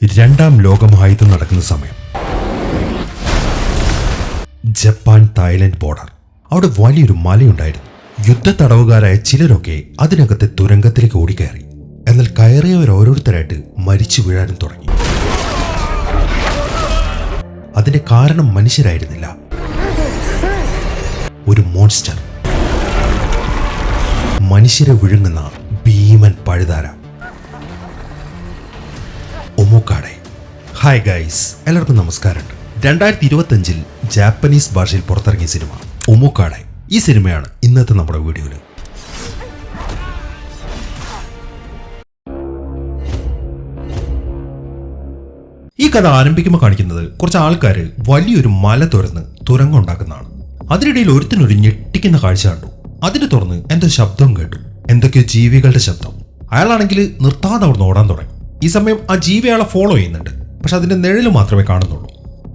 രണ്ടാം ലോകമഹായുദ്ധം നടക്കുന്ന സമയം. Japan Thailand border. അവിടെ വലിയൊരു മലയുണ്ടായിരുന്നു. യുദ്ധ തടവുകാരായ ചിലരൊക്കെ അതിനകത്തെ തുരങ്കത്തിലേക്ക് ഓടിക്കയറി. എന്നാൽ കയറിയവർ ഓരോരുത്തരായിട്ട് മരിച്ചു വീഴാനും തുടങ്ങി. അതിന്റെ കാരണം മനുഷ്യരായിരുന്നില്ല, ഒരു മോൺസ്റ്റർ. മനുഷ്യരെ വിഴുങ്ങുന്ന ഭീമൻ പഴുതാര. ഒമുക്കാടെ. ഹായ് ഗൈസ്, എല്ലാവർക്കും നമസ്കാരമുണ്ട്. 2025 ജാപ്പനീസ് ഭാഷയിൽ പുറത്തിറങ്ങിയ സിനിമ ഒമുക്കാടെ. ഈ സിനിമയാണ് ഇന്നത്തെ നമ്മുടെ വീഡിയോയിൽ. ഈ കഥ ആരംഭിക്കുമ്പോൾ കാണിക്കുന്നത് കുറച്ച് ആൾക്കാർ വലിയൊരു മല തുരന്ന് തുരങ്കം ഉണ്ടാക്കുന്നതാണ്. അതിനിടയിൽ ഒരുത്തിനൊരു ഞെട്ടിക്കുന്ന കാഴ്ച കണ്ടു. അതിനെ തുറന്ന് എന്തോ ശബ്ദം കേട്ടു, എന്തൊക്കെയോ ജീവികളുടെ ശബ്ദം. അയാളാണെങ്കിൽ നിർത്താതെ അവിടുന്ന് ഓടാൻ തുടങ്ങി. ഈ സമയം ആ ജീവി അയാളെ ഫോളോ ചെയ്യുന്നുണ്ട്, പക്ഷെ അതിന്റെ നിഴല് മാത്രമേ കാണുന്നുള്ളൂ.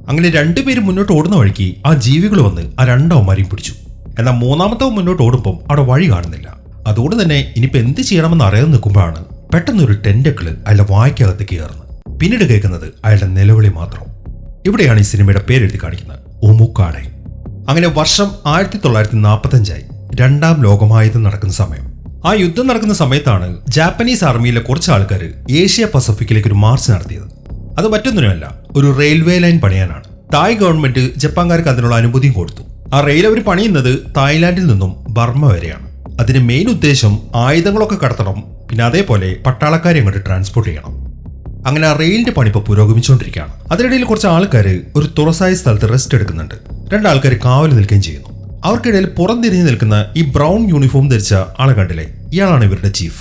അങ്ങനെ രണ്ടുപേരും മുന്നോട്ട് ഓടുന്ന വഴിക്ക് ആ ജീവികൾ വന്ന് ആ രണ്ടവന്മാരെയും പിടിച്ചു. എന്നാൽ മൂന്നാമത്തവൻ മുന്നോട്ട് ഓടുമ്പം അവിടെ വഴി കാണുന്നില്ല. അതുകൊണ്ട് തന്നെ ഇനിയിപ്പോൾ എന്ത് ചെയ്യണമെന്ന് അറിയാൻ നിൽക്കുമ്പോഴാണ് പെട്ടെന്നൊരു ടെന്റക്കിള് അയാളുടെ വായ്ക്കകത്ത് കയറുന്നത്. പിന്നീട് കേൾക്കുന്നത് അയാളുടെ നിലവിളി മാത്രം. ഇവിടെയാണ് ഈ സിനിമയുടെ പേരെഴുതി കാണിക്കുന്നത്, ഒമുക്കാടെ. അങ്ങനെ വർഷം 1945 രണ്ടാം ലോകമഹായുദ്ധം നടക്കുന്ന സമയം. ആ യുദ്ധം നടക്കുന്ന സമയത്താണ് ജാപ്പനീസ് ആർമിയിലെ കുറച്ച് ആൾക്കാർ ഏഷ്യ പസഫിക്കിലേക്ക് ഒരു മാർച്ച് നടത്തിയത്. അത് മറ്റൊന്നിനുമല്ല, ഒരു റെയിൽവേ ലൈൻ പണിയാനാണ്. തായ് ഗവൺമെന്റ് ജപ്പാൻകാർക്ക് അതിനുള്ള അനുമതിയും കൊടുത്തു. ആ റെയിൽ അവർ പണിയുന്നത് തായ്ലാന്റിൽ നിന്നും ബർമ്മ വരെയാണ്. അതിന്റെ മെയിൻ ഉദ്ദേശം ആയുധങ്ങളൊക്കെ കടത്തണം, പിന്നെ അതേപോലെ പട്ടാളക്കാരെ അങ്ങോട്ട് ട്രാൻസ്പോർട്ട് ചെയ്യണം. അങ്ങനെ ആ റെയിലിന്റെ പണി ഇപ്പോൾ പുരോഗമിച്ചുകൊണ്ടിരിക്കുകയാണ്. അതിനിടയിൽ കുറച്ച് ആൾക്കാർ ഒരു തുറസായ സ്ഥലത്ത് റെസ്റ്റ് എടുക്കുന്നുണ്ട്. രണ്ടാൾക്കാർ കാവൽ നിൽക്കുകയും ചെയ്യുന്നു. അവർക്കിടയിൽ പുറംതിരിഞ്ഞു നിൽക്കുന്ന ഈ ബ്രൗൺ യൂണിഫോം ധരിച്ച ആളെ കണ്ടില്ലേ, ഇയാളാണ് ഇവരുടെ ചീഫ്.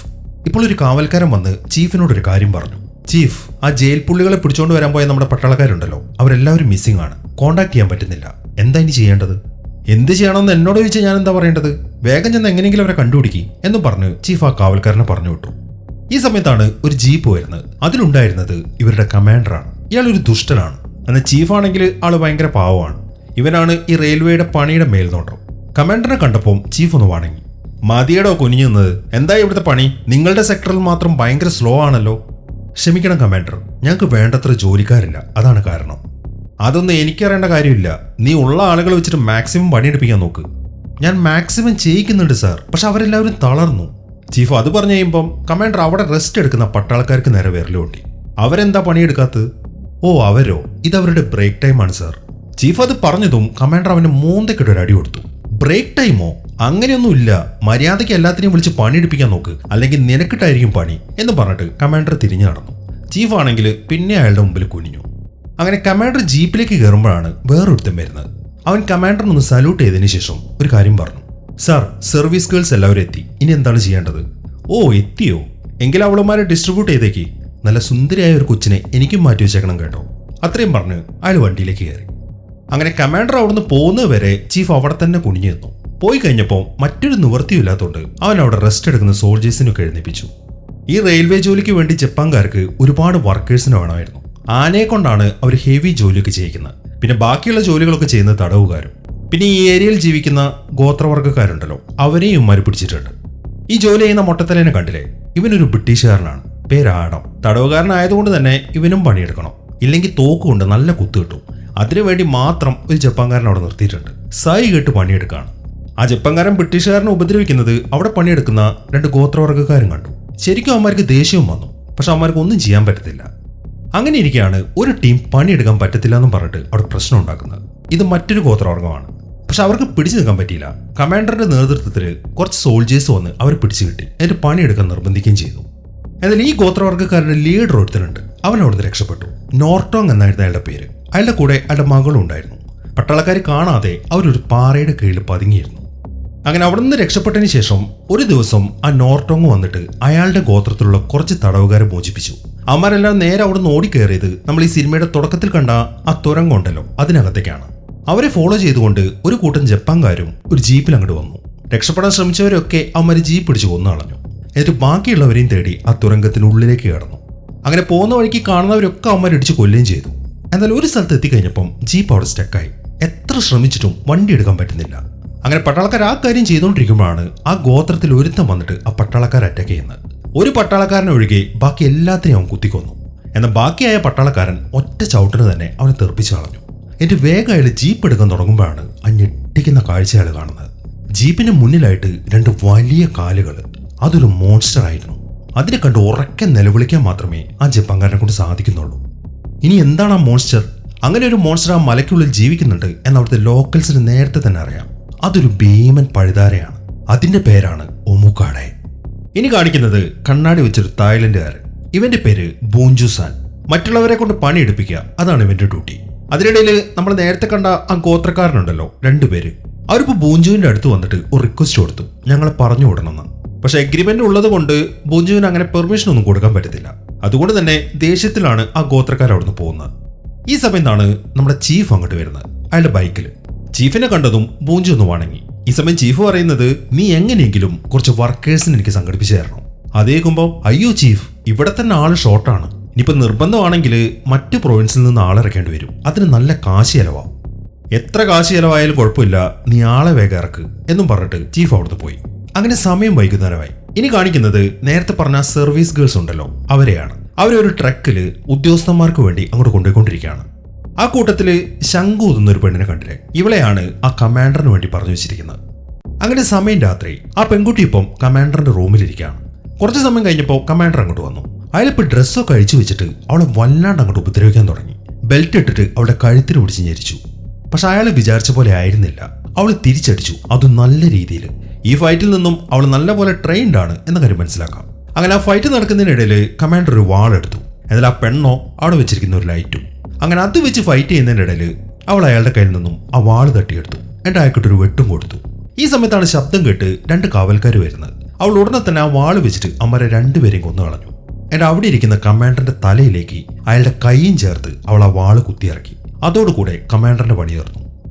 ഇപ്പോൾ ഒരു കാവൽക്കാരൻ വന്ന് ചീഫിനോട് ഒരു കാര്യം പറഞ്ഞു. ചീഫ്, ആ ജയിൽ പുള്ളികളെ പിടിച്ചോണ്ട് വരാൻ പോയ നമ്മുടെ പട്ടാളക്കാരുണ്ടല്ലോ, അവരെല്ലാവരും മിസ്സിംഗ് ആണ്, കോണ്ടാക്ട് ചെയ്യാൻ പറ്റുന്നില്ല. എന്താ ഇനി ചെയ്യേണ്ടത്? എന്ത് ചെയ്യണമെന്ന് എന്നോട് ചോദിച്ചാൽ ഞാൻ എന്താ പറയേണ്ടത്? വേഗം ചെന്ന് എങ്ങനെയെങ്കിലും അവരെ കണ്ടുപിടിക്കി എന്നും പറഞ്ഞ് ചീഫ് ആ കാവൽക്കാരനെ പറഞ്ഞു വിട്ടു. ഈ സമയത്താണ് ഒരു ജീപ്പ് വരുന്നത്. അതിലുണ്ടായിരുന്നത് ഇവരുടെ കമാൻഡറാണ്. ഇയാൾ ഒരു ദുഷ്ടനാണ്. എന്നാൽ ചീഫാണെങ്കിൽ ആള് ഭയങ്കര പാവമാണ്. ഇവനാണ് ഈ റെയിൽവേയുടെ പണിയുടെ മേൽനോട്ടം. കമാൻഡറിനെ കണ്ടപ്പോൾ ചീഫ് ഒന്ന് വണങ്ങി. മതിയടോ കുനിഞ്ഞുന്നത്, എന്താ ഇവിടുത്തെ പണി? നിങ്ങളുടെ സെക്ടറിൽ മാത്രം ഭയങ്കര സ്ലോ ആണല്ലോ. ക്ഷമിക്കണം കമാൻഡർ, ഞങ്ങൾക്ക് വേണ്ടത്ര ജോലിക്കാരില്ല, അതാണ് കാരണം. അതൊന്നും എനിക്കറിയേണ്ട കാര്യമില്ല. നീ ഉള്ള ആളുകൾ വെച്ചിട്ട് മാക്സിമം പണിയെടുപ്പിക്കാൻ നോക്ക്. ഞാൻ മാക്സിമം ചെയ്യിക്കുന്നുണ്ട് സാർ, പക്ഷെ അവരെല്ലാവരും തളർന്നു. ചീഫ് അത് പറഞ്ഞു കഴിയുമ്പം കമാൻഡർ അവിടെ റെസ്റ്റ് എടുക്കുന്ന പട്ടാളക്കാർക്ക് നേരെ വിരലുകൊണ്ടി. അവരെന്താ പണിയെടുക്കാത്തത്? ഓ അവരോ, ഇതവരുടെ ബ്രേക്ക് ടൈമാണ് സാർ. ചീഫ് അത് പറഞ്ഞതും കമാൻഡർ അവന് മൂന്തയ്ക്കിട്ടൊരു അടി കൊടുത്തു. ബ്രേക്ക് ടൈമോ? അങ്ങനെയൊന്നുമില്ല, മര്യാദയ്ക്ക് എല്ലാത്തിനെയും വിളിച്ച് പണിയെടുപ്പിക്കാൻ നോക്ക്, അല്ലെങ്കിൽ നിനക്കിട്ടായിരിക്കും പണി എന്ന് പറഞ്ഞിട്ട് കമാൻഡർ തിരിഞ്ഞു നടന്നു. ചീഫ് ആണെങ്കിൽ പിന്നെ അയാളുടെ മുമ്പിൽ കുനിഞ്ഞു. അങ്ങനെ കമാൻഡർ ജീപ്പിലേക്ക് കയറുമ്പോഴാണ് വേറൊരുത്തൻ വരുന്നത്. അവൻ കമാൻഡറിനൊന്ന് സല്യൂട്ട് ചെയ്തതിനു ശേഷം ഒരു കാര്യം പറഞ്ഞു. സാർ, സർവീസ് ഗേൾസ് എല്ലാവരും എത്തി, ഇനി എന്താണ് ചെയ്യേണ്ടത്? ഓ എത്തിയോ? എങ്കിൽ അവളുമാരെ ഡിസ്ട്രിബ്യൂട്ട് ചെയ്തേക്ക്. നല്ല സുന്ദരിയായ ഒരു കൊച്ചിനെ എനിക്കും മാറ്റി വെച്ചേക്കണം കേട്ടോ. അത്രയും പറഞ്ഞ് അയാൾ വണ്ടിയിലേക്ക് കയറി. അങ്ങനെ കമാൻഡർ അവിടുന്ന് പോകുന്നത് വരെ ചീഫ് അവിടെ തന്നെ കുനിഞ്ഞു നിന്നു. പോയി കഴിഞ്ഞപ്പോൾ മറ്റൊരു നിവൃത്തിയില്ലാത്തതുകൊണ്ട് അവൻ അവിടെ റെസ്റ്റ് എടുക്കുന്ന സോൾജേഴ്സിനൊക്കെ എഴുന്നേപ്പിച്ചു. ഈ റെയിൽവേ ജോലിക്ക് വേണ്ടി ജപ്പാൻകാർക്ക് ഒരുപാട് വർക്കേഴ്സിന് വേണമായിരുന്നു. ആനയെ കൊണ്ടാണ് അവർ ഹെവി ജോലിയൊക്കെ ചെയ്യിക്കുന്നത്. പിന്നെ ബാക്കിയുള്ള ജോലികളൊക്കെ ചെയ്യുന്ന തടവുകാരും. പിന്നെ ഈ ഏരിയയിൽ ജീവിക്കുന്ന ഗോത്രവർഗ്ഗക്കാരുണ്ടല്ലോ, അവരെയും ഇവന്മാർ പിടിച്ചിട്ടുണ്ട്. ഈ ജോലി ചെയ്യുന്ന മൊട്ടത്തലേനെ കണ്ടില്ലേ, ഇവനൊരു ബ്രിട്ടീഷുകാരനാണ്, പേര് ആഡം. തടവുകാരനായതുകൊണ്ട് തന്നെ ഇവനും പണിയെടുക്കണം, ഇല്ലെങ്കിൽ തോക്കുകൊണ്ട് നല്ല കുത്തു കിട്ടും. അതിനുവേണ്ടി മാത്രം ഒരു ജപ്പാൻകാരൻ അവിടെ നിർത്തിയിട്ടുണ്ട്. സൈ കേട്ട് പണിയെടുക്കുകയാണ്. ആ ജപ്പാൻകാരൻ ബ്രിട്ടീഷുകാരനെ ഉപദ്രവിക്കുന്നത് അവിടെ പണിയെടുക്കുന്ന രണ്ട് ഗോത്രവർഗ്ഗക്കാരും കണ്ടു. ശരിക്കും അവന്മാർക്ക് ദേഷ്യവും വന്നു, പക്ഷെ അവന്മാർക്ക് ഒന്നും ചെയ്യാൻ പറ്റത്തില്ല. അങ്ങനെ ഇരിക്കുകയാണ് ഒരു ടീം പണിയെടുക്കാൻ പറ്റത്തില്ല എന്നും പറഞ്ഞിട്ട് അവിടെ പ്രശ്നം ഉണ്ടാക്കുന്നത്. ഇത് മറ്റൊരു ഗോത്രവർഗ്ഗമാണ്, പക്ഷെ അവർക്ക് പിടിച്ചു നിൽക്കാൻ പറ്റിയില്ല. കമാൻഡറുടെ നേതൃത്വത്തിൽ കുറച്ച് സോൾജേഴ്സ് വന്ന് അവർ പിടിച്ചു കിട്ടി, എന്നിട്ട് പണിയെടുക്കാൻ നിർബന്ധിക്കുകയും ചെയ്തു. എന്നാൽ ഈ ഗോത്രവർഗ്ഗക്കാരുടെ ലീഡർ ഒരുത്തനുണ്ട്, അവൻ അവിടുന്ന് രക്ഷപ്പെട്ടു. നോർട്ടോങ് എന്നായിരുന്നു അയാളുടെ പേര്. അയാളുടെ കൂടെ അയാളുടെ മകളും ഉണ്ടായിരുന്നു. പട്ടാളക്കാർ കാണാതെ അവരൊരു പാറയുടെ കീഴിൽ പതുങ്ങിയിരുന്നു. അങ്ങനെ അവിടെ നിന്ന് രക്ഷപ്പെട്ടതിന് ശേഷം ഒരു ദിവസം ആ നോർട്ടോങ് വന്നിട്ട് അയാളുടെ ഗോത്രത്തിലുള്ള കുറച്ച് തടവുകാരെ മോചിപ്പിച്ചു. അവന്മാരെല്ലാം നേരെ അവിടെ നിന്ന് ഓടിക്കയറിയത് നമ്മൾ ഈ സിനിമയുടെ തുടക്കത്തിൽ കണ്ട ആ തുരങ്കം ഉണ്ടല്ലോ, അതിനകത്തേക്കാണ്. അവരെ ഫോളോ ചെയ്തുകൊണ്ട് ഒരു കൂട്ടം ജപ്പാൻകാരും ഒരു ജീപ്പിൽ അങ്ങോട്ട് വന്നു. രക്ഷപ്പെടാൻ ശ്രമിച്ചവരൊക്കെ അവന്മാർ ജീപ്പ് പിടിച്ച് കൊന്നു കളഞ്ഞു. എന്നിട്ട് ബാക്കിയുള്ളവരെയും തേടി ആ തുരങ്കത്തിനുള്ളിലേക്ക് കടന്നു. അങ്ങനെ പോകുന്ന വഴിക്ക് കാണുന്നവരൊക്കെ അവന്മാർ ഇടിച്ച് കൊല്ലുകയും ചെയ്തു. എന്നാൽ ഒരു സ്ഥലത്ത് എത്തിക്കഴിഞ്ഞപ്പം ജീപ്പ് അവിടെ സ്റ്റക്കായി. എത്ര ശ്രമിച്ചിട്ടും വണ്ടി എടുക്കാൻ പറ്റുന്നില്ല. അങ്ങനെ പട്ടാളക്കാർ ആ കാര്യം ചെയ്തുകൊണ്ടിരിക്കുമ്പോഴാണ് ആ ഗോത്രത്തിൽ ഒരുത്തം വന്നിട്ട് ആ പട്ടാളക്കാരെ അറ്റാക്ക് ചെയ്യുന്നത്. ഒരു പട്ടാളക്കാരനെ ഒഴികെ ബാക്കി എല്ലാത്തിനെയും അവൻ കുത്തിക്കൊന്നു. എന്നാൽ ബാക്കിയായ പട്ടാളക്കാരൻ ഒറ്റ ചവിട്ടിന് തന്നെ അവനെ തെറിപ്പിച്ചു കളഞ്ഞു. എന്റെ വേഗം അയാൾ ജീപ്പ് എടുക്കാൻ തുടങ്ങുമ്പോഴാണ് ആ ഞെട്ടിക്കുന്ന കാഴ്ച അയാൾ കാണുന്നത്. ജീപ്പിന്റെ മുന്നിലായിട്ട് 2 വലിയ കാലുകൾ. അതൊരു മോൺസ്റ്റർ ആയിരുന്നു. അതിനെ കണ്ട് ഉറക്കെ നിലവിളിക്കാൻ മാത്രമേ ആ ജപ്പാൻകാരനെ കൊണ്ട് സാധിക്കുന്നുള്ളൂ. ഇനി എന്താണ് ആ മോൺസ്റ്റർ? അങ്ങനെ ഒരു മോൺസ്റ്റർ ആ മലയ്ക്കുള്ളിൽ ജീവിക്കുന്നുണ്ട് എന്ന് അവിടുത്തെ ലോക്കൽസിന് നേരത്തെ തന്നെ അറിയാം. അതൊരു ഭീമൻ പഴുതാരയാണ്. അതിന്റെ പേരാണ് ഒമുക്കാടെ. ഇനി കാണിക്കുന്നത് കണ്ണാടി വെച്ചൊരു തായ്ലൻഡുകാരൻ. ഇവന്റെ പേര് ബൂഞ്ചുസാൻ. മറ്റുള്ളവരെ കൊണ്ട് പണിയെടുപ്പിക്കുക, അതാണ് ഇവന്റെ ഡ്യൂട്ടി. അതിനിടയിൽ നമ്മൾ നേരത്തെ കണ്ട ആ ഗോത്രക്കാരനുണ്ടല്ലോ, 2 പേര്. അവരിപ്പോ ബൂഞ്ചുവിന്റെ അടുത്ത് വന്നിട്ട് ഒരു റിക്വസ്റ്റ് കൊടുത്തു, ഞങ്ങളെ പറഞ്ഞു വിടണമെന്ന്. പക്ഷെ എഗ്രിമെന്റ് ഉള്ളത് കൊണ്ട് ബൂഞ്ചുവിന് അങ്ങനെ പെർമിഷൻ ഒന്നും കൊടുക്കാൻ പറ്റത്തില്ല. അതുകൊണ്ട് തന്നെ ദേഷ്യത്തിലാണ് ആ ഗോത്രക്കാർ അവിടുന്ന് പോകുന്നത്. ഈ സമയത്താണ് നമ്മുടെ ചീഫ് അങ്ങോട്ട് വരുന്നത്, അയാളുടെ ബൈക്കിൽ. ചീഫിനെ കണ്ടതും ബൂഞ്ചു ഒന്ന് വണങ്ങി. ഈ സമയം ചീഫ് പറയുന്നത്, നീ എങ്ങനെയെങ്കിലും കുറച്ച് വർക്കേഴ്സിന് എനിക്ക് സംഘടിപ്പിച്ചു തരണം. അതേക്കുമ്പോൾ, അയ്യോ ചീഫ്, ഇവിടെ തന്നെ ആള് ഷോർട്ടാണ്. ഇനിയിപ്പോൾ നിർബന്ധമാണെങ്കിൽ മറ്റു പ്രൊവിൻസിൽ നിന്ന് ആളിറക്കേണ്ടി വരും. അതിന് നല്ല കാശ് ചെലവാകും. എത്ര കാശ് ചെലവായാലും കുഴപ്പമില്ല, നീ ആളെ വേഗം ഇറക്ക് എന്നും പറഞ്ഞിട്ട് ചീഫ് അവിടുന്ന് പോയി. അങ്ങനെ സമയം വൈകുന്നേരമായി. ഇനി കാണിക്കുന്നത് നേരത്തെ പറഞ്ഞ സർവീസ് ഗേൾസ് ഉണ്ടല്ലോ, അവരെയാണ്. അവരൊരു ട്രക്കില് ഉദ്യോഗസ്ഥന്മാർക്ക് വേണ്ടി അങ്ങോട്ട് കൊണ്ടുപോയിക്കൊണ്ടിരിക്കുകയാണ്. ആ കൂട്ടത്തില് ശംഖു എന്നൊരു പെണ്ണിനെ കണ്ടില്ലേ, ഇവളെയാണ് ആ കമാൻഡറിന് വേണ്ടി പറഞ്ഞു വെച്ചിരിക്കുന്നത്. അങ്ങനെ സമയം രാത്രി. ആ പെൺകുട്ടി ഇപ്പം കമാൻഡറിന്റെ റൂമിലിരിക്കുകയാണ്. കുറച്ച് സമയം കഴിഞ്ഞപ്പോൾ കമാൻഡർ അങ്ങോട്ട് വന്നു. അയാളിപ്പോൾ ഡ്രസ്സൊക്കെ അഴിച്ചു വെച്ചിട്ട് അവളെ വല്ലാണ്ട് അങ്ങോട്ട് ഉപദ്രവിക്കാൻ തുടങ്ങി. ബെൽറ്റ് ഇട്ടിട്ട് അവളുടെ കഴുത്തിന് പിടിച്ച് ഞെരിച്ചു. പക്ഷെ അയാൾ വിചാരിച്ച പോലെ ആയിരുന്നില്ല. അവൾ തിരിച്ചടിച്ചു, അതും നല്ല രീതിയിൽ. ഈ ഫൈറ്റിൽ നിന്നും അവൾ നല്ലപോലെ ട്രെയിൻഡ് ആണ് എന്ന കാര്യം മനസ്സിലാക്കാം. അങ്ങനെ ആ ഫൈറ്റ് നടക്കുന്നതിനിടയിൽ കമാൻഡർ ഒരു വാളെടുത്തു. എന്നാൽ ആ പെണ്ണോ അവിടെ വെച്ചിരിക്കുന്ന ഒരു ലൈറ്റും. അങ്ങനെ അത് വെച്ച് ഫൈറ്റ് ചെയ്യുന്നതിനിടയിൽ അവൾ അയാളുടെ കയ്യിൽ നിന്നും ആ വാള് തട്ടിയെടുത്തു. എന്നിട്ട് അയാൾക്കിട്ടൊരു വെട്ടും കൊടുത്തു. ഈ സമയത്താണ് ശബ്ദം കേട്ട് 2 കാവൽക്കാർ വരുന്നത്. അവൾ ഉടനെ തന്നെ ആ വാള് വെച്ചിട്ട് അമ്മരെ 2 പേരെയും കൊന്നു കളഞ്ഞു. എന്നിട്ട് അവിടെ ഇരിക്കുന്ന കമാൻഡറിന്റെ തലയിലേക്ക് അയാളുടെ കൈയും ചേർത്ത് അവൾ ആ വാള് കുത്തിയിറക്കി. അതോടുകൂടെ കമാൻഡറിന്റെ പണി തീർന്നു.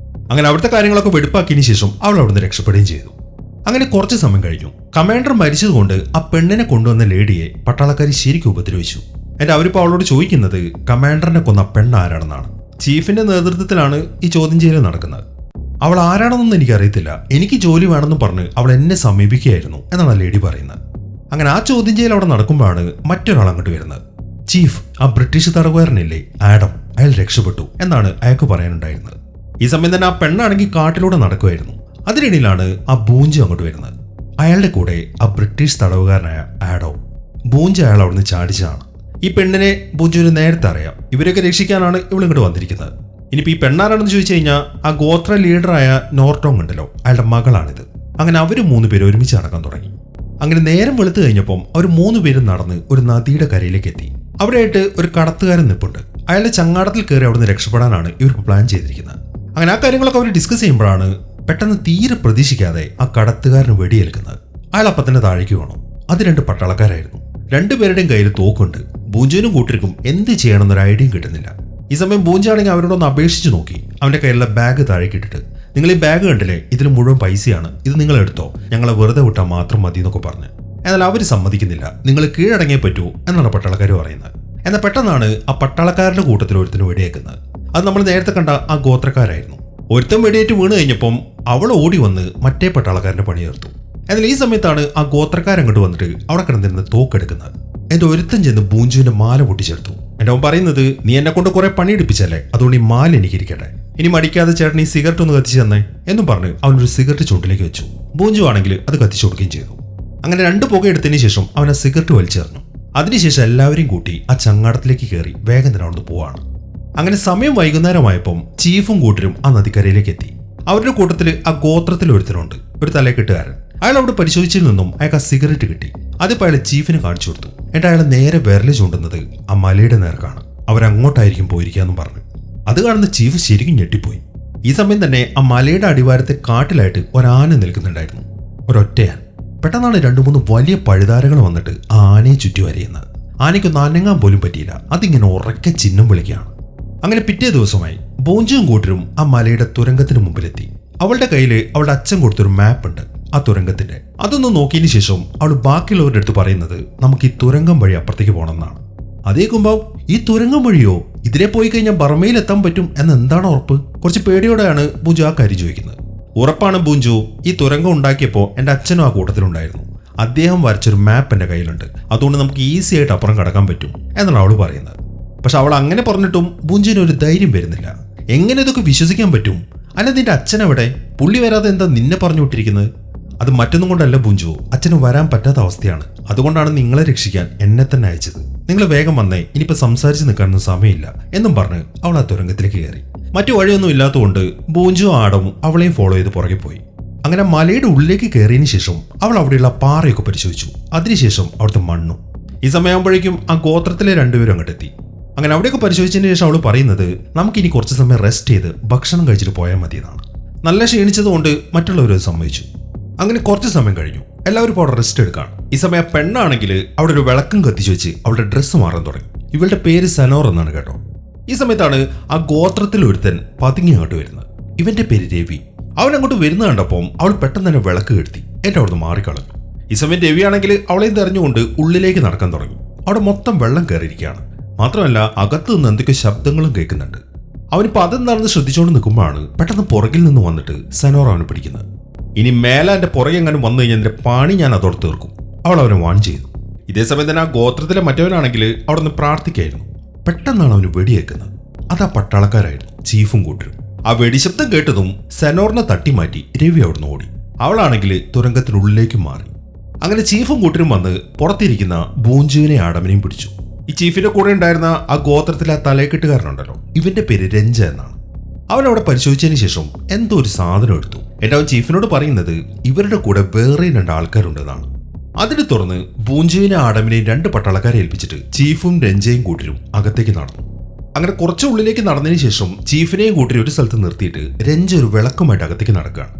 അങ്ങനെ അവിടുത്തെ കാര്യങ്ങളൊക്കെ വെടുപ്പാക്കിയതിനു ശേഷം അവൾ അവിടുന്ന് രക്ഷപ്പെടുകയും ചെയ്തു. അങ്ങനെ കുറച്ച് സമയം കഴിഞ്ഞു. കമാൻഡർ മരിച്ചതുകൊണ്ട് ആ പെണ്ണിനെ കൊണ്ടുവന്ന ലേഡിയെ പട്ടാളക്കാരി ശരിക്കും ഉപദ്രവിച്ചു. എന്നിട്ട് അവരിപ്പോൾ അവളോട് ചോദിക്കുന്നത് കമാൻഡറിനെ കൊന്ന പെണ്ണ് ആരാണെന്നാണ്. ചീഫിന്റെ നേതൃത്വത്തിലാണ് ഈ ചോദ്യം ചെയ്യൽ നടക്കുന്നത്. അവൾ ആരാണെന്നൊന്നും എനിക്കറിയത്തില്ല, എനിക്ക് ജോലി വേണമെന്ന് പറഞ്ഞ് അവൾ എന്നെ സമീപിക്കുകയായിരുന്നു എന്നാണ് ലേഡി പറയുന്നത്. അങ്ങനെ ആ ചോദ്യം ചെയ്യൽ അവിടെ നടക്കുമ്പോഴാണ് മറ്റൊരാൾ അങ്ങോട്ട് വരുന്നത്. ചീഫ്, ആ ബ്രിട്ടീഷ് തടവുകാരനില്ലേ ആഡം, അയാൾ രക്ഷപ്പെട്ടു എന്നാണ് അയാൾക്ക് പറയാനുണ്ടായിരുന്നത്. ഈ സമയം തന്നെ ആ പെണ്ണാണെങ്കിൽ കാട്ടിലൂടെ നടക്കുമായിരുന്നു. അതിനിടയിലാണ് ആ ബൂഞ്ച് അങ്ങോട്ട് വരുന്നത്. അയാളുടെ കൂടെ ആ ബ്രിട്ടീഷ് തടവുകാരനായ ആഡോ. ബൂഞ്ച് അയാൾ അവിടുന്ന് ചാടിച്ചതാണ്. ഈ പെണ്ണിനെ ബൂഞ്ചുവിന് നേരത്തെ അറിയാം. ഇവരൊക്കെ രക്ഷിക്കാനാണ് ഇവളിങ്ങോട്ട് വന്നിരിക്കുന്നത്. ഇനിയിപ്പോൾ ഈ പെണ്ണാരാണെന്ന് ചോദിച്ചു കഴിഞ്ഞാൽ ആ ഗോത്ര ലീഡറായ നോർട്ടോങ് ഉണ്ടല്ലോ, അയാളുടെ മകളാണിത്. അങ്ങനെ അവർ 3 പേര് ഒരുമിച്ച് നടക്കാൻ തുടങ്ങി. അങ്ങനെ നേരം വെളുത്തു കഴിഞ്ഞപ്പം അവർ 3 പേരും നടന്ന് ഒരു നദിയുടെ കരയിലേക്ക് എത്തി. അവിടെയായിട്ട് ഒരു കടത്തുകാരൻ നിൽപ്പുണ്ട്. അയാളുടെ ചങ്ങാടത്തിൽ കയറി അവിടുന്ന് രക്ഷപ്പെടാനാണ് ഇവർ പ്ലാൻ ചെയ്തിരിക്കുന്നത്. അങ്ങനെ ആ കാര്യങ്ങളൊക്കെ അവർ ഡിസ്കസ് ചെയ്യുമ്പോഴാണ് പെട്ടെന്ന് തീരെ പ്രതീക്ഷിക്കാതെ ആ കടത്തുകാരന് വെടിയേൽക്കുന്നത്. അയാൾ അപ്പം തന്നെ താഴേക്ക് വീണു. അത് 2 പട്ടാളക്കാരായിരുന്നു. 2 പേരുടെയും കയ്യിൽ തോക്കുണ്ട്. ബൂഞ്ചുവിനും കൂട്ടർക്കും എന്ത് ചെയ്യണമെന്നൊരു ഐഡിയയും കിട്ടുന്നില്ല. ഈ സമയം ബൂഞ്ചാണെങ്കിൽ അവരോടൊന്ന് അപേക്ഷിച്ച് നോക്കി. അവന്റെ കയ്യിലുള്ള ബാഗ് താഴേക്ക് ഇട്ടിട്ട്, നിങ്ങൾ ഈ ബാഗ് കണ്ടില്ലേ, ഇതിൽ മുഴുവൻ പൈസയാണ്, ഇത് നിങ്ങൾ എടുത്തോ, ഞങ്ങളെ വെറുതെ വിട്ടാൽ മാത്രം മതി എന്നൊക്കെ പറഞ്ഞ്. എന്നാൽ അവർ സമ്മതിക്കുന്നില്ല. നിങ്ങൾ കീഴടങ്ങിയേ പറ്റൂ എന്നാണ് പട്ടാളക്കാർ പറയുന്നത്. എന്നാൽ പെട്ടെന്നാണ് ആ പട്ടാളക്കാരുടെ കൂട്ടത്തിൽ ഒരുത്തിന് വെടിയേക്കുന്നത്. അത് നമ്മൾ നേരത്തെ കണ്ട ആ ഗോത്രക്കാരായിരുന്നു. ഒരുത്തം വെടിയേറ്റ് വീണ് കഴിഞ്ഞപ്പം അവൾ ഓടി വന്ന് മറ്റേ പട്ടാളക്കാരന്റെ പണി തീർത്തു. എന്നാൽ ഈ സമയത്താണ് ആ ഗോത്രക്കാരങ്ങോട്ട് വന്നിട്ട് അവിടെ കിടന്നിരുന്ന് തോക്കെടുക്കുന്നത്. എന്റെ ഒരുത്തം ചെന്ന് ബൂഞ്ചുവിന്റെ മാല പൊട്ടിച്ചെടുത്തു. എന്റെ അവൻ പറയുന്നത്, നീ എന്നെ കൊണ്ട് കുറെ പണിയെടുപ്പിച്ചല്ലേ, അതുകൊണ്ട് ഈ മാല എനിക്കിരിക്കട്ടെ, ഇനി മടിക്കാതെ ചേട്ടൻ ഈ സിഗരറ്റ് ഒന്ന് കത്തിച്ചു തന്നെ എന്നും പറഞ്ഞ് അവനൊരു സിഗരറ്റ് ചുണ്ടിലേക്ക് വെച്ചു. ബൂഞ്ചു ആണെങ്കിൽ അത് കത്തിച്ചു കൊടുക്കുകയും ചെയ്തു. അങ്ങനെ 2 പുക എടുത്തതിന് ശേഷം അവൻ ആ സിഗരറ്റ് വലിച്ചെറിഞ്ഞു. അതിനുശേഷം എല്ലാവരെയും കൂട്ടി ആ ചങ്ങാടത്തിലേക്ക് കയറി വേഗം തന്നെ അവിടുന്ന് പോവാണ്. അങ്ങനെ സമയം വൈകുന്നേരമായപ്പം ചീഫും കൂട്ടരും ആ നദിക്കരയിലേക്ക് എത്തി. അവരുടെ കൂട്ടത്തിൽ ആ ഗോത്രത്തിൽ ഒരുത്തനുണ്ട്, ഒരു തലക്കെട്ടുകാരൻ. അയാൾ അവിടെ പരിശോധിച്ചതിൽ നിന്നും അയാൾക്ക് ആ സിഗരറ്റ് കിട്ടി. അതിപ്പോൾ അയാൾ ചീഫിന് കാണിച്ചു കൊടുത്തു. എന്നിട്ട് അയാൾ നേരെ വിരൽ ചൂണ്ടുന്നത് ആ മലയുടെ നേർക്കാണ്. അവരങ്ങോട്ടായിരിക്കും പോയിരിക്കാന്നും പറഞ്ഞു. അത് കാണുന്ന ചീഫ് ശരിക്കും ഞെട്ടിപ്പോയി. ഈ സമയം തന്നെ ആ മലയുടെ അടിവാരത്തെ കാട്ടിലായിട്ട് ഒരാന നിൽക്കുന്നുണ്ടായിരുന്നു, ഒരൊറ്റയാൻ. പെട്ടെന്നാണ് 2-3 വലിയ പഴുതാരകൾ വന്നിട്ട് ആ ആനയെ ചുറ്റി വരയുന്നത്. ആനയ്ക്കൊന്ന് അനങ്ങാൻ പോലും പറ്റിയില്ല. അതിങ്ങനെ ഉറക്കെ ചിഹ്നം വിളിക്കുകയാണ്. അങ്ങനെ പിറ്റേ ദിവസമായി ബോഞ്ചും കൂട്ടരും ആ മലയുടെ തുരങ്കത്തിന് മുമ്പിലെത്തി. അവളുടെ കയ്യിൽ അവളുടെ അച്ഛൻ കൊടുത്തൊരു മാപ്പ് ഉണ്ട് ആ തുരങ്കത്തിന്റെ. അതൊന്ന് നോക്കിയതിനു ശേഷം അവൾ ബാക്കിയുള്ളവരുടെ അടുത്ത് പറയുന്നത്, നമുക്ക് ഈ തുരങ്കം വഴി അപ്പുറത്തേക്ക് പോകണമെന്നാണ്. അതേക്കുമ്പോൾ ഈ തുരങ്കം വഴിയോ, ഇതിലെ പോയി കഴിഞ്ഞാൽ ബർമയിൽ എത്താൻ പറ്റും എന്ന് എന്താണ് ഉറപ്പ്? കുറച്ച് പേടിയോടെയാണ് ബൂഞ്ചു ആ കാര്യം ചോദിക്കുന്നത്. ഉറപ്പാണ് ബൂഞ്ചു, ഈ തുരങ്കം ഉണ്ടാക്കിയപ്പോൾ എൻ്റെ അച്ഛനും ആ കൂട്ടത്തിലുണ്ടായിരുന്നു. അദ്ദേഹം വരച്ചൊരു മാപ്പ് എൻ്റെ കയ്യിലുണ്ട്, അതുകൊണ്ട് നമുക്ക് ഈസി ആയിട്ട് അപ്പുറം കടക്കാൻ പറ്റും എന്നാണ് അവൾ പറയുന്നത്. പക്ഷെ അവൾ അങ്ങനെ പറഞ്ഞിട്ടും ബൂഞ്ചുവിന് ഒരു ധൈര്യം വരുന്നില്ല. എങ്ങനെ ഇതൊക്കെ വിശ്വസിക്കാൻ പറ്റും? അല്ല, നിന്റെ അച്ഛനെവിടെ? പുള്ളി വരാതെ എന്താ നിന്നെ പറഞ്ഞു വിട്ടിരിക്കുന്നത്? അത് മറ്റൊന്നും കൊണ്ടല്ല ബൂഞ്ചു, അച്ഛന് വരാൻ പറ്റാത്ത അവസ്ഥയാണ്. അതുകൊണ്ടാണ് നിങ്ങളെ രക്ഷിക്കാൻ എന്നെ തന്നെ അയച്ചത്. നിങ്ങൾ വേഗം വന്നേ, ഇനിയിപ്പോൾ സംസാരിച്ച് നിൽക്കാനൊന്നും സമയമില്ല എന്നും പറഞ്ഞ് അവൾ ആ തുരങ്കത്തിലേക്ക് കയറി. മറ്റു വഴിയൊന്നും ഇല്ലാത്തതുകൊണ്ട് ബൂഞ്ചു ആടവും അവളെയും ഫോളോ ചെയ്ത് പുറകെ പോയി. അങ്ങനെ മലയുടെ ഉള്ളിലേക്ക് കയറിയതിനു ശേഷം അവൾ അവിടെയുള്ള പാറയൊക്കെ പരിശോധിച്ചു. അതിനുശേഷം അവിടുത്തെ മണ്ണും. ഈ സമയമാകുമ്പോഴേക്കും ആ ഗോത്രത്തിലെ രണ്ടുപേരും അങ്ങോട്ടെത്തി. അങ്ങനെ അവിടെയൊക്കെ പരിശോധിച്ചതിന് ശേഷം അവൾ പറയുന്നത് നമുക്കിനി കുറച്ച് സമയം റെസ്റ്റ് ചെയ്ത് ഭക്ഷണം കഴിച്ചിട്ട് പോയാൽ മതി എന്നാണ്. നല്ല ക്ഷീണിച്ചതുകൊണ്ട് മറ്റുള്ളവരത് സമ്മതിച്ചു. അങ്ങനെ കുറച്ച് സമയം കഴിഞ്ഞു. എല്ലാവരും ഇപ്പോൾ അവിടെ റെസ്റ്റ് എടുക്കുകയാണ്. ഈ സമയം പെണ്ണാണെങ്കിൽ അവിടെ ഒരു വിളക്കും കത്തിച്ചു വെച്ച് അവളുടെ ഡ്രസ്സ് മാറാൻ തുടങ്ങി. ഇവളുടെ പേര് സനോർ എന്നാണ് കേട്ടോ. ഈ സമയത്താണ് ആ ഗോത്രത്തിൽ ഒരുത്തൻ പതുങ്ങി അങ്ങോട്ട് വരുന്നത്. ഇവന്റെ പേര് രവി. അവൻ അങ്ങോട്ട് വരുന്ന കണ്ടപ്പോൾ അവൾ പെട്ടെന്ന് തന്നെ വിളക്ക് കെടുത്തി എന്നിട്ട് അവിടുന്ന് മാറിക്കളഞ്ഞു. ഈ സമയം രവിയാണെങ്കിൽ അവളെയും തെരഞ്ഞുകൊണ്ട് ഉള്ളിലേക്ക് നടക്കാൻ തുടങ്ങി. അവിടെ മൊത്തം വെള്ളം കയറിയിരിക്കുകയാണ്. മാത്രമല്ല അകത്ത് നിന്ന് എന്തൊക്കെ ശബ്ദങ്ങളും കേൾക്കുന്നുണ്ട്. അവനിപ്പോൾ അതെന്താണെന്ന് ശ്രദ്ധിച്ചുകൊണ്ട് നിൽക്കുമ്പോഴാണ് പെട്ടെന്ന് പുറകിൽ നിന്ന് വന്നിട്ട് സനോർ അവനെ പിടിക്കുന്നത്. ഇനി മേലെ എൻ്റെ പുറകെ എങ്ങനെ വന്നു കഴിഞ്ഞാൽ എൻ്റെ പണി ഞാൻ അതോടെ തീർക്കും, അവൾ അവനെ വാൺ ചെയ്തു. ഇതേ സമയം തന്നെ ആ ഗോത്രത്തിലെ മറ്റവനാണെങ്കിൽ അവിടെ നിന്ന് പ്രാർത്ഥിക്കായിരുന്നു. പെട്ടെന്നാണ് അവന് വെടിയേക്കുന്നത്. അത് ആ പട്ടാളക്കാരായിരുന്നു, ചീഫും കൂട്ടരും. ആ വെടിശബ്ദം കേട്ടതും സനോറിനെ തട്ടിമാറ്റി രവി അവിടുന്ന് ഓടി. അവളാണെങ്കിൽ തുരങ്കത്തിനുള്ളിലേക്ക് മാറി. അങ്ങനെ ചീഫും കൂട്ടരും വന്ന് പുറത്തിരിക്കുന്ന ബൂഞ്ചുവിനെ ആടമനെയും പിടിച്ചു. ഈ ചീഫിന്റെ കൂടെ ഉണ്ടായിരുന്ന ആ ഗോത്രത്തിലെ ആ തലക്കെട്ടുകാരനുണ്ടല്ലോ, ഇവന്റെ പേര് രഞ്ജ എന്നാണ്. അവൻ അവിടെ പരിശോധിച്ചതിന് ശേഷം എന്തോ ഒരു സാധനം എടുത്തു. എന്നിട്ട് അവൻ ചീഫിനോട് പറയുന്നത് ഇവരുടെ കൂടെ വേറെ 2 ആൾക്കാരുണ്ടെന്നാണ്. അതിന് തുറന്ന് ബൂഞ്ചുവിനെ ആടമിനെയും 2 പട്ടാളക്കാരെ ഏൽപ്പിച്ചിട്ട് ചീഫും രഞ്ജയും കൂട്ടരും അകത്തേക്ക് നടന്നു. അങ്ങനെ കുറച്ച് ഉള്ളിലേക്ക് നടന്നതിന് ശേഷം ചീഫിനെയും കൂട്ടരും ഒരു സ്ഥലത്ത് നിർത്തിയിട്ട് രഞ്ജ ഒരു വിളക്കുമായിട്ട് അകത്തേക്ക് നടക്കുകയാണ്.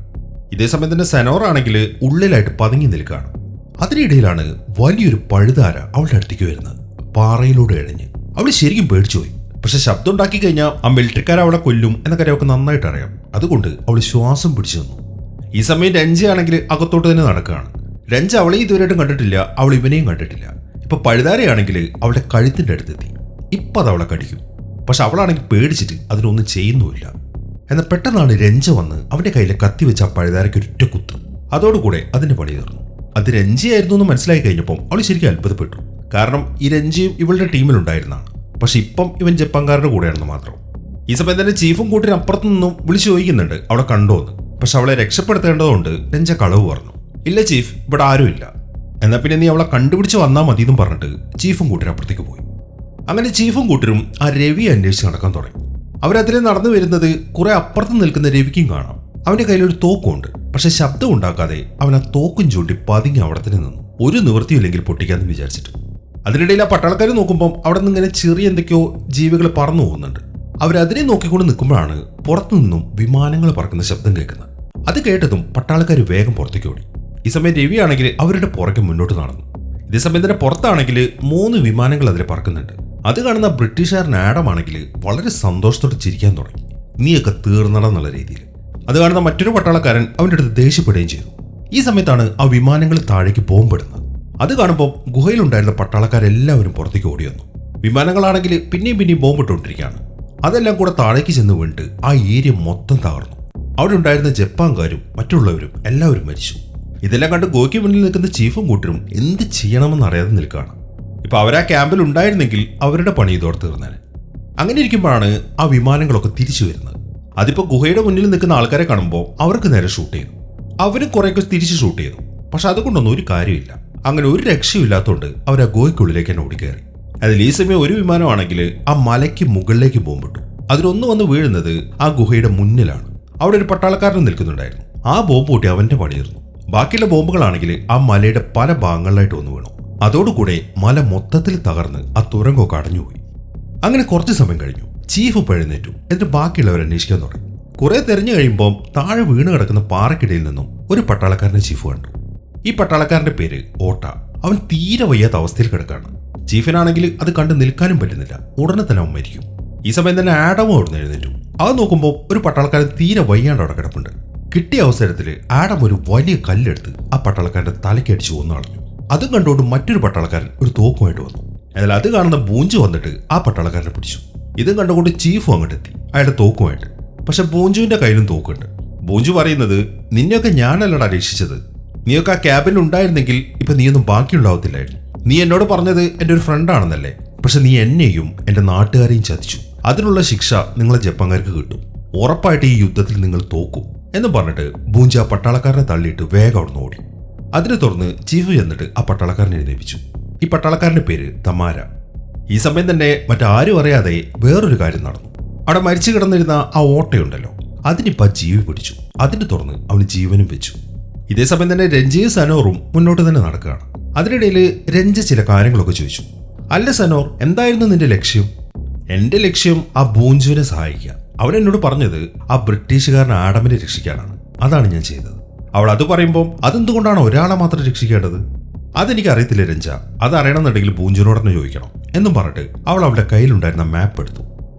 ഇതേ സമയം തന്നെ സനോർ ആണെങ്കിൽ ഉള്ളിലായിട്ട് പതുങ്ങി നിൽക്കുകയാണ്. അതിനിടയിലാണ് വലിയൊരു പഴുതാര അവളുടെ അടുത്തേക്ക് വരുന്നത്. പാറയിലൂടെ എഴഞ്ഞ് അവൾ ശരിക്കും പേടിച്ചുപോയി. പക്ഷെ ശബ്ദം ഉണ്ടാക്കി കഴിഞ്ഞാൽ ആ മിലിറ്ററിക്കാർ അവളെ കൊല്ലും എന്ന കാര്യം അവൾക്ക് നന്നായിട്ട് അറിയാം. അതുകൊണ്ട് അവൾ ശ്വാസം പിടിച്ചു നിന്നു. ഈ സമയം രഞ്ജയാണെങ്കിൽ അകത്തോട്ട് തന്നെ നടക്കുകയാണ്. രഞ്ജ അവളെ ഇതുവരെയായിട്ടും കണ്ടിട്ടില്ല, അവൾ ഇവനെയും കണ്ടിട്ടില്ല. ഇപ്പൊ പഴുതാരയാണെങ്കിൽ അവളുടെ കഴുത്തിന്റെ അടുത്തെത്തി. ഇപ്പൊ അത് അവളെ കടിക്കും. പക്ഷെ അവളാണെങ്കിൽ പേടിച്ചിട്ട് അതിനൊന്നും ചെയ്യുന്നുമില്ല. എന്നാൽ പെട്ടെന്നാണ് രഞ്ജ വന്ന് അവന്റെ കയ്യിലെ കത്തി വെച്ച് ആ പഴുതാരയ്ക്ക് ഒറ്റ കുത്ത്. അതോടുകൂടെ അതിന്റെ പണി തീർന്നു. അത് രഞ്ജയായിരുന്നു എന്ന് മനസ്സിലായി കഴിഞ്ഞപ്പോൾ അവൾ ശരിക്കും അത്ഭുതപ്പെട്ടു. കാരണം ഈ രഞ്ജയും ഇവളുടെ ടീമിലുണ്ടായിരുന്നതാണ്. പക്ഷെ ഇപ്പം ഇവൻ ജപ്പാൻകാരുടെ കൂടെയാണെന്ന് മാത്രം. ഈ സമയം തന്നെ ചീഫും കൂട്ടിന് അപ്പുറത്തു നിന്നും വിളിച്ചു ചോദിക്കുന്നുണ്ട് അവിടെ കണ്ടോന്ന്. പക്ഷെ അവളെ രക്ഷപ്പെടുത്തേണ്ടതുകൊണ്ട് രഞ്ജ കളവ് പറഞ്ഞു. ഇല്ല ചീഫ്, ഇവിടെ ആരുമില്ല. എന്നാൽ പിന്നെ നീ അവളെ കണ്ടുപിടിച്ച് വന്നാൽ മതി എന്നും പറഞ്ഞിട്ട് ചീഫും കൂട്ടരും അപ്പുറത്തേക്ക് പോയി. അങ്ങനെ ചീഫും കൂട്ടരും ആ രവി അന്വേഷിച്ച് നടക്കാൻ തുടങ്ങി. അവരതിലെ നടന്നു വരുന്നത് കുറെ അപ്പുറത്ത് നിൽക്കുന്ന രവിക്കും കാണാം. അവന്റെ കയ്യിലൊരു തോക്കുണ്ട്. പക്ഷെ ശബ്ദം ഉണ്ടാക്കാതെ അവൻ ആ തോക്കും ചൂണ്ടി പതുങ്ങി അവിടെ തന്നെ നിന്നു. ഒരു നിവൃത്തിയില്ലെങ്കിൽ പൊട്ടിക്കാന്ന് വിചാരിച്ചിട്ട്. അതിനിടയിൽ ആ പട്ടാളക്കാർ നോക്കുമ്പോൾ അവിടെ നിന്ന് ഇങ്ങനെ ചെറിയ എന്തൊക്കെയോ ജീവികൾ പറന്നു പോകുന്നുണ്ട്. അവരതിനെ നോക്കിക്കൊണ്ട് നിൽക്കുമ്പോഴാണ് പുറത്തു നിന്നും വിമാനങ്ങൾ പറക്കുന്ന ശബ്ദം കേൾക്കുന്നത്. അത് കേട്ടതും പട്ടാളക്കാർ വേഗം പുറത്തേക്ക് ഓടി. ഈ സമയം രവിയാണെങ്കിൽ അവരുടെ പുറകെ മുന്നോട്ട് നടന്നു. ഇതേ സമയം തന്നെ പുറത്താണെങ്കിൽ 3 വിമാനങ്ങൾ അതിൽ പറക്കുന്നുണ്ട്. അത് കാണുന്ന ബ്രിട്ടീഷുകാരൻ ആഡമാണെങ്കിൽ വളരെ സന്തോഷത്തോടെ ചിരിക്കാൻ തുടങ്ങി. നീയൊക്കെ തീർന്നടെന്നുള്ള രീതിയിൽ. അത് കാണുന്ന മറ്റൊരു പട്ടാളക്കാരൻ അവൻ്റെ അടുത്ത് ദേഷ്യപ്പെടുകയും ചെയ്തു. ഈ സമയത്താണ് ആ വിമാനങ്ങൾ താഴേക്ക് ബോംബിടുന്നത്. അത് കാണുമ്പോൾ ഗുഹയിലുണ്ടായിരുന്ന പട്ടാളക്കാരെല്ലാവരും പുറത്തേക്ക് ഓടി വന്നു. വിമാനങ്ങളാണെങ്കിൽ പിന്നെയും ബോംബിട്ടുകൊണ്ടിരിക്കുകയാണ്. അതെല്ലാം കൂടെ താഴേക്ക് ചെന്ന് വീണിട്ട് ആ ഏരിയ മൊത്തം തകർന്നു. അവിടെ ഉണ്ടായിരുന്ന ജപ്പാൻകാരും മറ്റുള്ളവരും എല്ലാവരും മരിച്ചു. ഇതെല്ലാം കണ്ട് ഗോയ്ക്ക് മുന്നിൽ നിൽക്കുന്ന ചീഫും കൂട്ടരും എന്ത് ചെയ്യണമെന്ന് അറിയാതെ നിൽക്കുകയാണ്. ഇപ്പൊ അവരാ ക്യാമ്പിൽ ഉണ്ടായിരുന്നെങ്കിൽ അവരുടെ പണി ഇതോടെ തീർന്നേനെ. അങ്ങനെ ഇരിക്കുമ്പോഴാണ് ആ വിമാനങ്ങളൊക്കെ തിരിച്ചു വരുന്നത്. അതിപ്പോ ഗുഹയുടെ മുന്നിൽ നിൽക്കുന്ന ആൾക്കാരെ കാണുമ്പോൾ അവർക്ക് നേരെ ഷൂട്ട് ചെയ്തു. അവരും കുറേയൊക്കെ തിരിച്ച് ഷൂട്ട് ചെയ്തു. പക്ഷെ അതുകൊണ്ടൊന്നും ഒരു കാര്യമില്ല. അങ്ങനെ ഒരു രക്ഷയില്ലാത്തതുകൊണ്ട് അവർ ആ ഗുഹയ്ക്കുള്ളിലേക്ക് തന്നെ ഓടിക്കയറി. അതിൽ ഈ സമയം ഒരു വിമാനമാണെങ്കിൽ ആ മലയ്ക്ക് മുകളിലേക്ക് ബോംബിട്ടു. അതിലൊന്ന് വന്ന് വീഴുന്നത് ആ ഗുഹയുടെ മുന്നിലാണ്. അവിടെ ഒരു പട്ടാളക്കാരൻ നിൽക്കുന്നുണ്ടായിരുന്നു. ആ ബോംബ് പൊട്ടി അവന്റെ പണിയിരുന്നു. ബാക്കിയുള്ള ബോംബുകളാണെങ്കിൽ ആ മലയുടെ പല ഭാഗങ്ങളിലായിട്ട് വന്ന് വീണു. അതോടുകൂടെ മല മൊത്തത്തിൽ തകർന്ന് ആ തുരങ്കമൊക്കെ അടഞ്ഞുപോയി. അങ്ങനെ കുറച്ച് സമയം കഴിഞ്ഞു. ചീഫ് പഴുന്നേറ്റു. എന്നിട്ട് ബാക്കിയുള്ളവർ അന്വേഷിക്കാൻ തുടങ്ങി. കുറെ തെരഞ്ഞു കഴിയുമ്പോൾ താഴെ വീണ് കിടക്കുന്ന പാറക്കിടയിൽ നിന്നും ഒരു പട്ടാളക്കാരനെ ചീഫ് കണ്ടു. ഈ പട്ടാളക്കാരന്റെ പേര് ഓട്ട. അവൻ തീരെ വയ്യാത്ത അവസ്ഥയിൽ കിടക്കാണ്. ചീഫിനാണെങ്കിൽ അത് കണ്ട് നിൽക്കാനും പറ്റുന്നില്ല. ഉടനെ തന്നെ അവൻ മരിക്കും. ഈ സമയം തന്നെ ആഡമും അവിടുന്ന് എഴുന്നേറ്റു. അത് നോക്കുമ്പോൾ ഒരു പട്ടാളക്കാരൻ തീരെ വയ്യാണ്ട് അവിടെ കിടപ്പുണ്ട്. കിട്ടിയ അവസരത്തിൽ ആഡം ഒരു വലിയ കല്ലെടുത്ത് ആ പട്ടാളക്കാരന്റെ തലയ്ക്ക് അടിച്ചു കൊന്നു കളഞ്ഞു. അതും കണ്ടുകൊണ്ട് മറ്റൊരു പട്ടാളക്കാരൻ ഒരു തോക്കുമായിട്ട് വന്നു. എന്നാൽ അത് കാണുന്ന ബൂഞ്ചു വന്നിട്ട് ആ പട്ടാളക്കാരനെ പിടിച്ചു. ഇതും കണ്ടുകൊണ്ട് ചീഫും അങ്ങോട്ട് എത്തി അയാളുടെ തോക്കുമായിട്ട്. പക്ഷെ ബൂഞ്ചുവിന്റെ കയ്യിലും തോക്കുണ്ട്. ബൂഞ്ചു പറയുന്നത് നിന്നെയൊക്കെ ഞാനല്ലടാ രക്ഷിച്ചത്. നീയൊക്കെ ആ ക്യാബിൽ ഉണ്ടായിരുന്നെങ്കിൽ ഇപ്പൊ നീയൊന്നും ബാക്കിയുണ്ടാവത്തില്ലായിരുന്നു. നീ എന്നോട് പറഞ്ഞത് എൻ്റെ ഒരു ഫ്രണ്ടാണെന്നല്ലേ. പക്ഷെ നീ എന്നെയും എന്റെ നാട്ടുകാരെയും ചതിച്ചു. അതിനുള്ള ശിക്ഷ നിങ്ങളെ ജപ്പാൻകാർക്ക് കിട്ടും. ഉറപ്പായിട്ട് ഈ യുദ്ധത്തിൽ നിങ്ങൾ തോക്കും എന്ന് പറഞ്ഞിട്ട് ബൂഞ്ച ആ പട്ടാളക്കാരനെ തള്ളിയിട്ട് വേഗം അവിടുന്ന് ഓടി. അതിനെ തുറന്ന് ചീഫ് ചെന്നിട്ട് ആ പട്ടാളക്കാരനെ എഴുന്നേപ്പിച്ചു. ഈ പട്ടാളക്കാരന്റെ പേര് തമാര. ഈ സമയം തന്നെ മറ്റാരും അറിയാതെ വേറൊരു കാര്യം നടന്നു. അവിടെ മരിച്ചു കിടന്നിരുന്ന ആ ഓട്ടയുണ്ടല്ലോ, അതിനിപ്പോ ജീവി പിടിച്ചു. അതിനെ തുറന്ന് അവന് ജീവനും വെച്ചു. ഇതേ സമയം തന്നെ രഞ്ജയും സനോറും മുന്നോട്ട് തന്നെ നടക്കുകയാണ്. അതിനിടയിൽ രഞ്ജ ചില കാര്യങ്ങളൊക്കെ ചോദിച്ചു. അല്ല സനോർ, എന്തായിരുന്നു നിന്റെ ലക്ഷ്യം? എന്റെ ലക്ഷ്യം ആ ബൂഞ്ചുവിനെ സഹായിക്കുക. അവൻ എന്നോട് പറഞ്ഞത് ആ ബ്രിട്ടീഷുകാരൻ ആഡമിനെ രക്ഷിക്കാനാണ്. അതാണ് ഞാൻ ചെയ്തത്. അവൾ അത് പറയുമ്പോൾ അതെന്തുകൊണ്ടാണ് ഒരാളെ മാത്രം രക്ഷിക്കേണ്ടത്? അതെനിക്ക് അറിയത്തില്ല രഞ്ജ, അതറിയണമെന്നുണ്ടെങ്കിൽ ബൂഞ്ചിനോട് തന്നെ ചോദിക്കണം എന്നും പറഞ്ഞിട്ട് അവൾ അവളുടെ കയ്യിലുണ്ടായിരുന്ന മാപ്പ് എടുത്തു.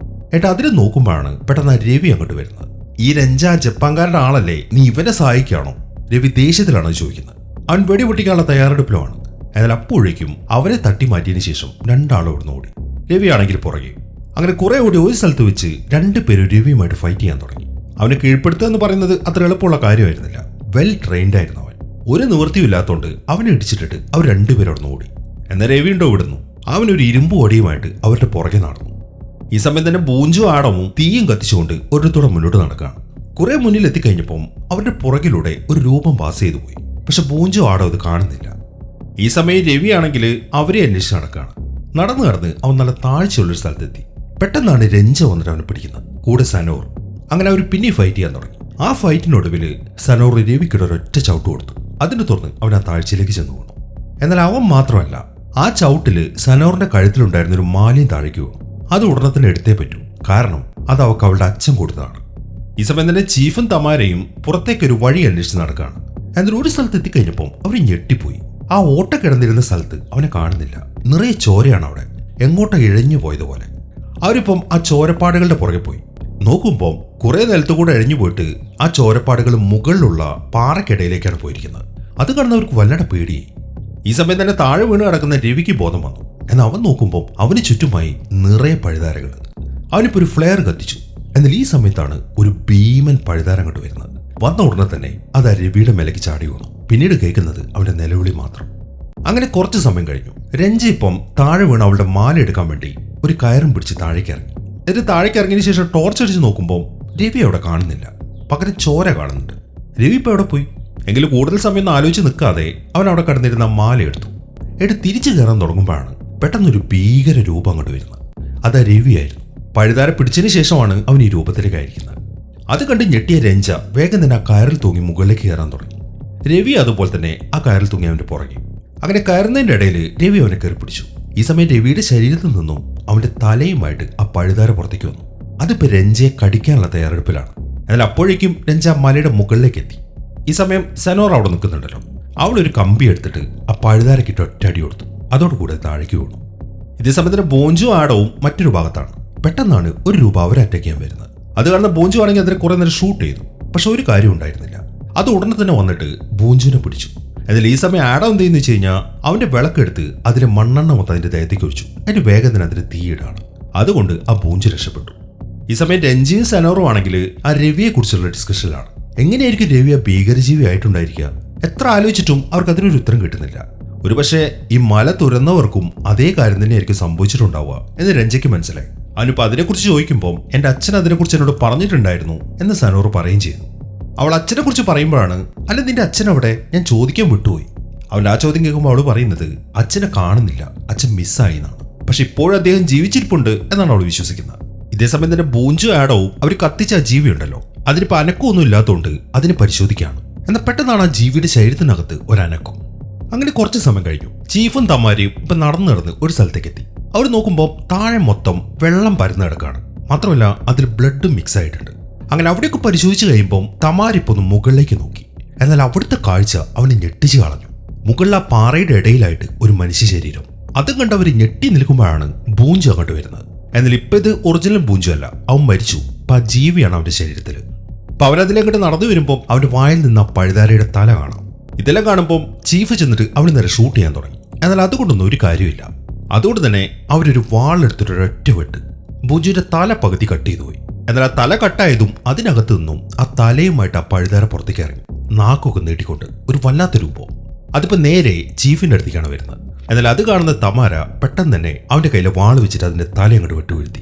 ഏട്ടാ അതിൽ നോക്കുമ്പോഴാണ് പെട്ടെന്ന് രവി അങ്ങോട്ട് വരുന്നത്. ഈ രഞ്ജ ജപ്പാൻകാരുടെ ആളല്ലേ, നീ ഇവനെ സഹായിക്കുകയാണോ? രവി ദേഷ്യത്തിലാണ് ചോദിക്കുന്നത്. അവൻ വെടിപൊട്ടിക്കാനുള്ള തയ്യാറെടുപ്പിലുമാണ്. എന്നാൽ അപ്പോഴേക്കും അവരെ തട്ടി മാറ്റിയതിനു ശേഷം രണ്ടാളും ഇവിടുന്ന് ഓടി. രവി ആണെങ്കിൽ പുറകെ. അങ്ങനെ കുറെ ഓടി ഒരു സ്ഥലത്ത് വെച്ച് രണ്ടുപേരും രവിയുമായിട്ട് ഫൈറ്റ് ചെയ്യാൻ തുടങ്ങി. അവനെ കീഴ്പ്പെടുത്തുക എന്ന് പറയുന്നത് അത്ര എളുപ്പമുള്ള കാര്യമായിരുന്നില്ല. വെൽ ട്രെയിൻഡ് ആയിരുന്നു അവൻ. ഒരു നിവൃത്തിയില്ലാത്തതുകൊണ്ട് അവനെ ഇടിച്ചിട്ടിട്ട് അവർ രണ്ടുപേരും അവിടെ നിന്ന് ഓടി. എന്നാൽ രവി ഉണ്ടോ വിടുന്നു. അവനൊരു ഇരുമ്പ് ഓടിയുമായിട്ട് അവരുടെ പുറകെ നടന്നു. ഈ സമയം തന്നെ ബൂഞ്ചു ആടവും തീയും കത്തിച്ചുകൊണ്ട് ഒരിടത്തോടെ മുന്നോട്ട് നടക്കുകയാണ്. കുറെ മുന്നിൽ എത്തിക്കഴിഞ്ഞപ്പം അവരുടെ പുറകിലൂടെ ഒരു രൂപം പാസ് ചെയ്തു പോയി. പക്ഷെ ബൂഞ്ചു ആടം അത് കാണുന്നില്ല. ഈ സമയം രവി ആണെങ്കിൽ അവരെ അന്വേഷിച്ച് നടക്കുകയാണ്. നടന്ന് അവൻ നല്ല താഴ്ചയുള്ളൊരു സ്ഥലത്തെത്തി. പെട്ടെന്നാണ് രഞ്ജ വന്നിട്ട് അവനെ പിടിക്കുന്നത്, കൂടെ സനോർ. അങ്ങനെ അവർ പിന്നെ ഫൈറ്റ് ചെയ്യാൻ തുടങ്ങി. ആ ഫൈറ്റിനൊടുവിൽ സനോർ രവിക്കിടെ ഒരൊറ്റ ചവിട്ട് കൊടുത്തു. അതിനെ തുറന്ന് അവൻ ആ താഴ്ചയിലേക്ക് ചെന്നു വീണു. എന്നാൽ അവൻ മാത്രമല്ല, ആ ചവിട്ടില് സനോറിന്റെ കഴുത്തിലുണ്ടായിരുന്ന ഒരു മാലയും താഴേക്ക് വീണു. അത് ഉടനെ തന്നെ എടുത്തേ പറ്റൂ, കാരണം അത് അവൾക്ക് അവളുടെ അച്ഛൻ കൊടുത്തതാണ്. ഈ സമയം തന്നെ ചീഫും തമാരയും പുറത്തേക്കൊരു വഴി അന്വേഷിച്ച് നടക്കുകയാണ്. എന്നാൽ ഒരു സ്ഥലത്ത് എത്തിക്കഴിഞ്ഞപ്പം അവർ ഞെട്ടിപ്പോയി. ആ ഓട്ട കിടന്നിരുന്ന സ്ഥലത്ത് അവനെ കാണുന്നില്ല. നിറയെ ചോരയാണ് അവിടെ, എങ്ങോട്ടോ ഇഴഞ്ഞു പോയതുപോലെ. അവരിപ്പം ആ ചോരപ്പാടുകളുടെ പുറകെ പോയി. നോക്കുമ്പോൾ കുറെ നിലത്തുകൂടെ എഴിഞ്ഞു പോയിട്ട് ആ ചോരപ്പാടുകൾ മുകളിലുള്ള പാറയ്ക്കിടയിലേക്കാണ് പോയിരിക്കുന്നത്. അത് കാണുന്നവർക്ക് വല്ലാതെ പേടിയായി. ഈ സമയം തന്നെ താഴെ വീണ് കിടക്കുന്ന രവിക്ക് ബോധം വന്നു. എന്നാൽ അവൻ നോക്കുമ്പോൾ അവന് ചുറ്റുമായി നിറയെ പഴുതാരകൾ. അവനിപ്പോൾ ഒരു ഫ്ലെയർ കത്തിച്ചു. എന്നാൽ ഈ സമയത്താണ് ഒരു ഭീമൻ പഴുതാരം അങ്ങോട്ട് വരുന്നത്. വന്ന ഉടനെ തന്നെ അത് ആ രവിയുടെ മേലേക്ക് ചാടി വീണു. പിന്നീട് കേൾക്കുന്നത് അവന്റെ നിലവിളി മാത്രം. അങ്ങനെ കുറച്ച് സമയം കഴിഞ്ഞു. രഞ്ജ ഇപ്പം താഴെ വീണ് അവളുടെ മാല എടുക്കാൻ വേണ്ടി ഒരു കയറും പിടിച്ച് താഴേക്ക് ഇറങ്ങി. എന്നിട്ട് താഴേക്ക് ഇറങ്ങിയതിനു ശേഷം ടോർച്ച് അടിച്ച് നോക്കുമ്പോൾ രവി അവിടെ കാണുന്നില്ല, പകരം ചോര കാണുന്നുണ്ട്. രവി ഇപ്പം എവിടെ പോയി? എങ്കിലും കൂടുതൽ സമയം ഒന്ന് ആലോചിച്ച് നിൽക്കാതെ അവൻ അവിടെ കടന്നിരുന്ന മാല എടുത്തു തിരിച്ചു കയറാൻ തുടങ്ങുമ്പോഴാണ് പെട്ടെന്നൊരു ഭീകര രൂപം അങ്ങോട്ട് വരുന്നത്. അത് രവിയായിരുന്നു. പഴുതാര പിടിച്ചതിന് ശേഷമാണ് അവൻ ഈ രൂപത്തിലേക്ക് ആയിരിക്കുന്നത്. അത് കണ്ട് ഞെട്ടിയ രഞ്ജ വേഗം തന്നെ ആ കയറിൽ തൂങ്ങി മുകളിലേക്ക് കയറാൻ തുടങ്ങി. രവി അതുപോലെ തന്നെ ആ കയറിൽ തൂങ്ങി അവന്റെ പുറകെ. അങ്ങനെ കയറുന്നതിന്റെ ഇടയിൽ രവി അവനെ കയറി പിടിച്ചു. ഈ സമയം രവിയുടെ ശരീരത്തിൽ നിന്നും അവന്റെ തലയുമായിട്ട് ആ പഴുതാര പുറത്തേക്ക് വന്നു. അതിപ്പോ രഞ്ജയെ കടിക്കാനുള്ള തയ്യാറെടുപ്പിലാണ്. എന്നാൽ അപ്പോഴേക്കും രഞ്ജ മലയുടെ മുകളിലേക്ക് എത്തി. ഈ സമയം സനോർ അവിടെ നിൽക്കുന്നുണ്ടല്ലോ. അവളൊരു കമ്പി എടുത്തിട്ട് ആ പഴുതാരക്കിട്ട് ഒറ്റടി കൊടുത്തു. അതോടുകൂടെ താഴേക്ക് വീണു. ഇതേ സമയത്തിന് ബോഞ്ചു ആടവും മറ്റൊരു ഭാഗത്താണ്. പെട്ടെന്നാണ് ഒരു രൂപ അവരെ അറ്റാക്ക് ചെയ്യാൻ വരുന്നത്. അത് കാരണം ബോഞ്ചു ആണെങ്കിൽ അതിനെ കുറെ നേരം ഷൂട്ട് ചെയ്തു. പക്ഷെ ഒരു കാര്യം ഉണ്ടായിരുന്നില്ല. അത് ഉടനെ തന്നെ വന്നിട്ട് ബോഞ്ചുവിനെ പിടിച്ചു. എന്നാൽ ഈ സമയം ആടം എന്ത് ചെയ്യുന്ന വെച്ച് കഴിഞ്ഞാൽ അവന്റെ വിളക്കെടുത്ത് അതിലെ മണ്ണെണ്ണ മൊത്തം അതിന്റെ ദേഹത്തേക്ക് ഒഴിച്ചു. അതിന്റെ വേഗത്തിന് അതിന് തീയിടാണ്. അതുകൊണ്ട് ആ ബോഞ്ചു രക്ഷപ്പെട്ടു. ഈ സമയം രഞ്ജിയും സനോറും ആണെങ്കിൽ ആ രവിയെ കുറിച്ചുള്ള ഡിസ്കഷനിലാണ്. എങ്ങനെയായിരിക്കും രവി ആ ഭീകരജീവി ആയിട്ടുണ്ടായിരിക്കുക? എത്ര ആലോചിച്ചിട്ടും അവർക്ക് അതിനൊരു ഉത്തരം കിട്ടുന്നില്ല. ഒരുപക്ഷെ ഈ മല തുറന്നവർക്കും അതേ കാര്യം തന്നെയായിരിക്കും സംഭവിച്ചിട്ടുണ്ടാവുക എന്ന് രഞ്ജയ്ക്ക് മനസ്സിലായി. അവനിപ്പോൾ അതിനെക്കുറിച്ച് ചോദിക്കുമ്പോൾ എന്റെ അച്ഛൻ അതിനെക്കുറിച്ച് എന്നോട് പറഞ്ഞിട്ടുണ്ടായിരുന്നു എന്ന് സനോർ പറയുകയും ചെയ്തു. അവൾ അച്ഛനെ കുറിച്ച് പറയുമ്പോഴാണ്, അല്ല നിന്റെ അച്ഛൻ അവിടെ, ഞാൻ ചോദിക്കാൻ വിട്ടുപോയി. അവൻ ആ ചോദ്യം കേൾക്കുമ്പോൾ അവൾ പറയുന്നത് അച്ഛനെ കാണുന്നില്ല, അച്ഛൻ മിസ്സായി എന്നാണ്. പക്ഷെ ഇപ്പോഴും അദ്ദേഹം ജീവിച്ചിരിപ്പുണ്ട് എന്നാണ് അവൾ വിശ്വസിക്കുന്നത്. ഇതേസമയം തന്നെ ബൂഞ്ചു ആടവും അവർ കത്തിച്ച ആ ജീവി ഉണ്ടല്ലോ, അതിനിപ്പോൾ അനക്കമൊന്നും ഇല്ലാത്തതുകൊണ്ട് അതിനെ പരിശോധിക്കുകയാണ്. എന്നാൽ പെട്ടെന്നാണ് ആ ജീവിയുടെ ശരീരത്തിനകത്ത് ഒരനക്കം. അങ്ങനെ കുറച്ച് സമയം കഴിഞ്ഞു. ചീഫും തമാരിയും ഇപ്പൊ നടന്ന് ഒരു സ്ഥലത്തേക്ക് എത്തി. അവർ നോക്കുമ്പോൾ താഴെ മൊത്തം വെള്ളം പരന്ന് കിടക്കാണ്. മാത്രമല്ല അതിൽ ബ്ലഡ് മിക്സ് ആയിട്ടുണ്ട്. അങ്ങനെ അവിടെയൊക്കെ പരിശോധിച്ച് കഴിയുമ്പോൾ തമാരിപ്പൊന്ന് മുകളിലേക്ക് നോക്കി. എന്നാൽ അവിടുത്തെ കാഴ്ച അവനെ ഞെട്ടിച്ച് കളഞ്ഞു. മുകളിൽ ആ പാറയുടെ ഇടയിലായിട്ട് ഒരു മനുഷ്യ ശരീരം. അതും കണ്ട് അവർ ഞെട്ടി നിൽക്കുമ്പോഴാണ് ബൂഞ്ചു അങ്ങോട്ട് വരുന്നത്. എന്നാൽ ഇപ്പൊ ഇത് ഒറിജിനൽ ബൂഞ്ചു അല്ല, അവൻ മരിച്ചു. ഇപ്പൊ ആ ജീവിയാണ് അവന്റെ ശരീരത്തിൽ. അപ്പൊ അവനതിലേക്കിട്ട് നടന്നു വരുമ്പോൾ അവന്റെ വായിൽ നിന്ന് ആ പഴുതാരയുടെ തല കാണാം. ഇതെല്ലാം കാണുമ്പോൾ ചീഫ് ചെന്നിട്ട് അവന് നേരെ ഷൂട്ട് ചെയ്യാൻ തുടങ്ങി. എന്നാൽ അതുകൊണ്ടൊന്നും ഒരു കാര്യമില്ല. അതുകൊണ്ട് തന്നെ അവരൊരു വാളെടുത്തിട്ട് ഒരൊറ്റ വെട്ട് ബൂഞ്ചുവിന്റെ തല പകുതി കട്ട് ചെയ്തു പോയി. എന്നാൽ ആ തല കട്ടായതും അതിനകത്ത് നിന്നും ആ തലയുമായിട്ട് ആ പഴുതാര പുറത്തേക്ക് ഇറങ്ങി, നാക്കൊക്കെ നീട്ടിക്കൊണ്ട് ഒരു വല്ലാത്ത രൂപം. അതിപ്പോ നേരെ ചീഫിന്റെ അടുത്തേക്കാണ് വരുന്നത്. എന്നാൽ അത് കാണുന്ന തമാര പെട്ടെന്ന് തന്നെ അവന്റെ കയ്യിലെ വാള് വെച്ചിട്ട് അതിന്റെ തല അങ്ങോട്ട് വെട്ടുവീഴ്ത്തി.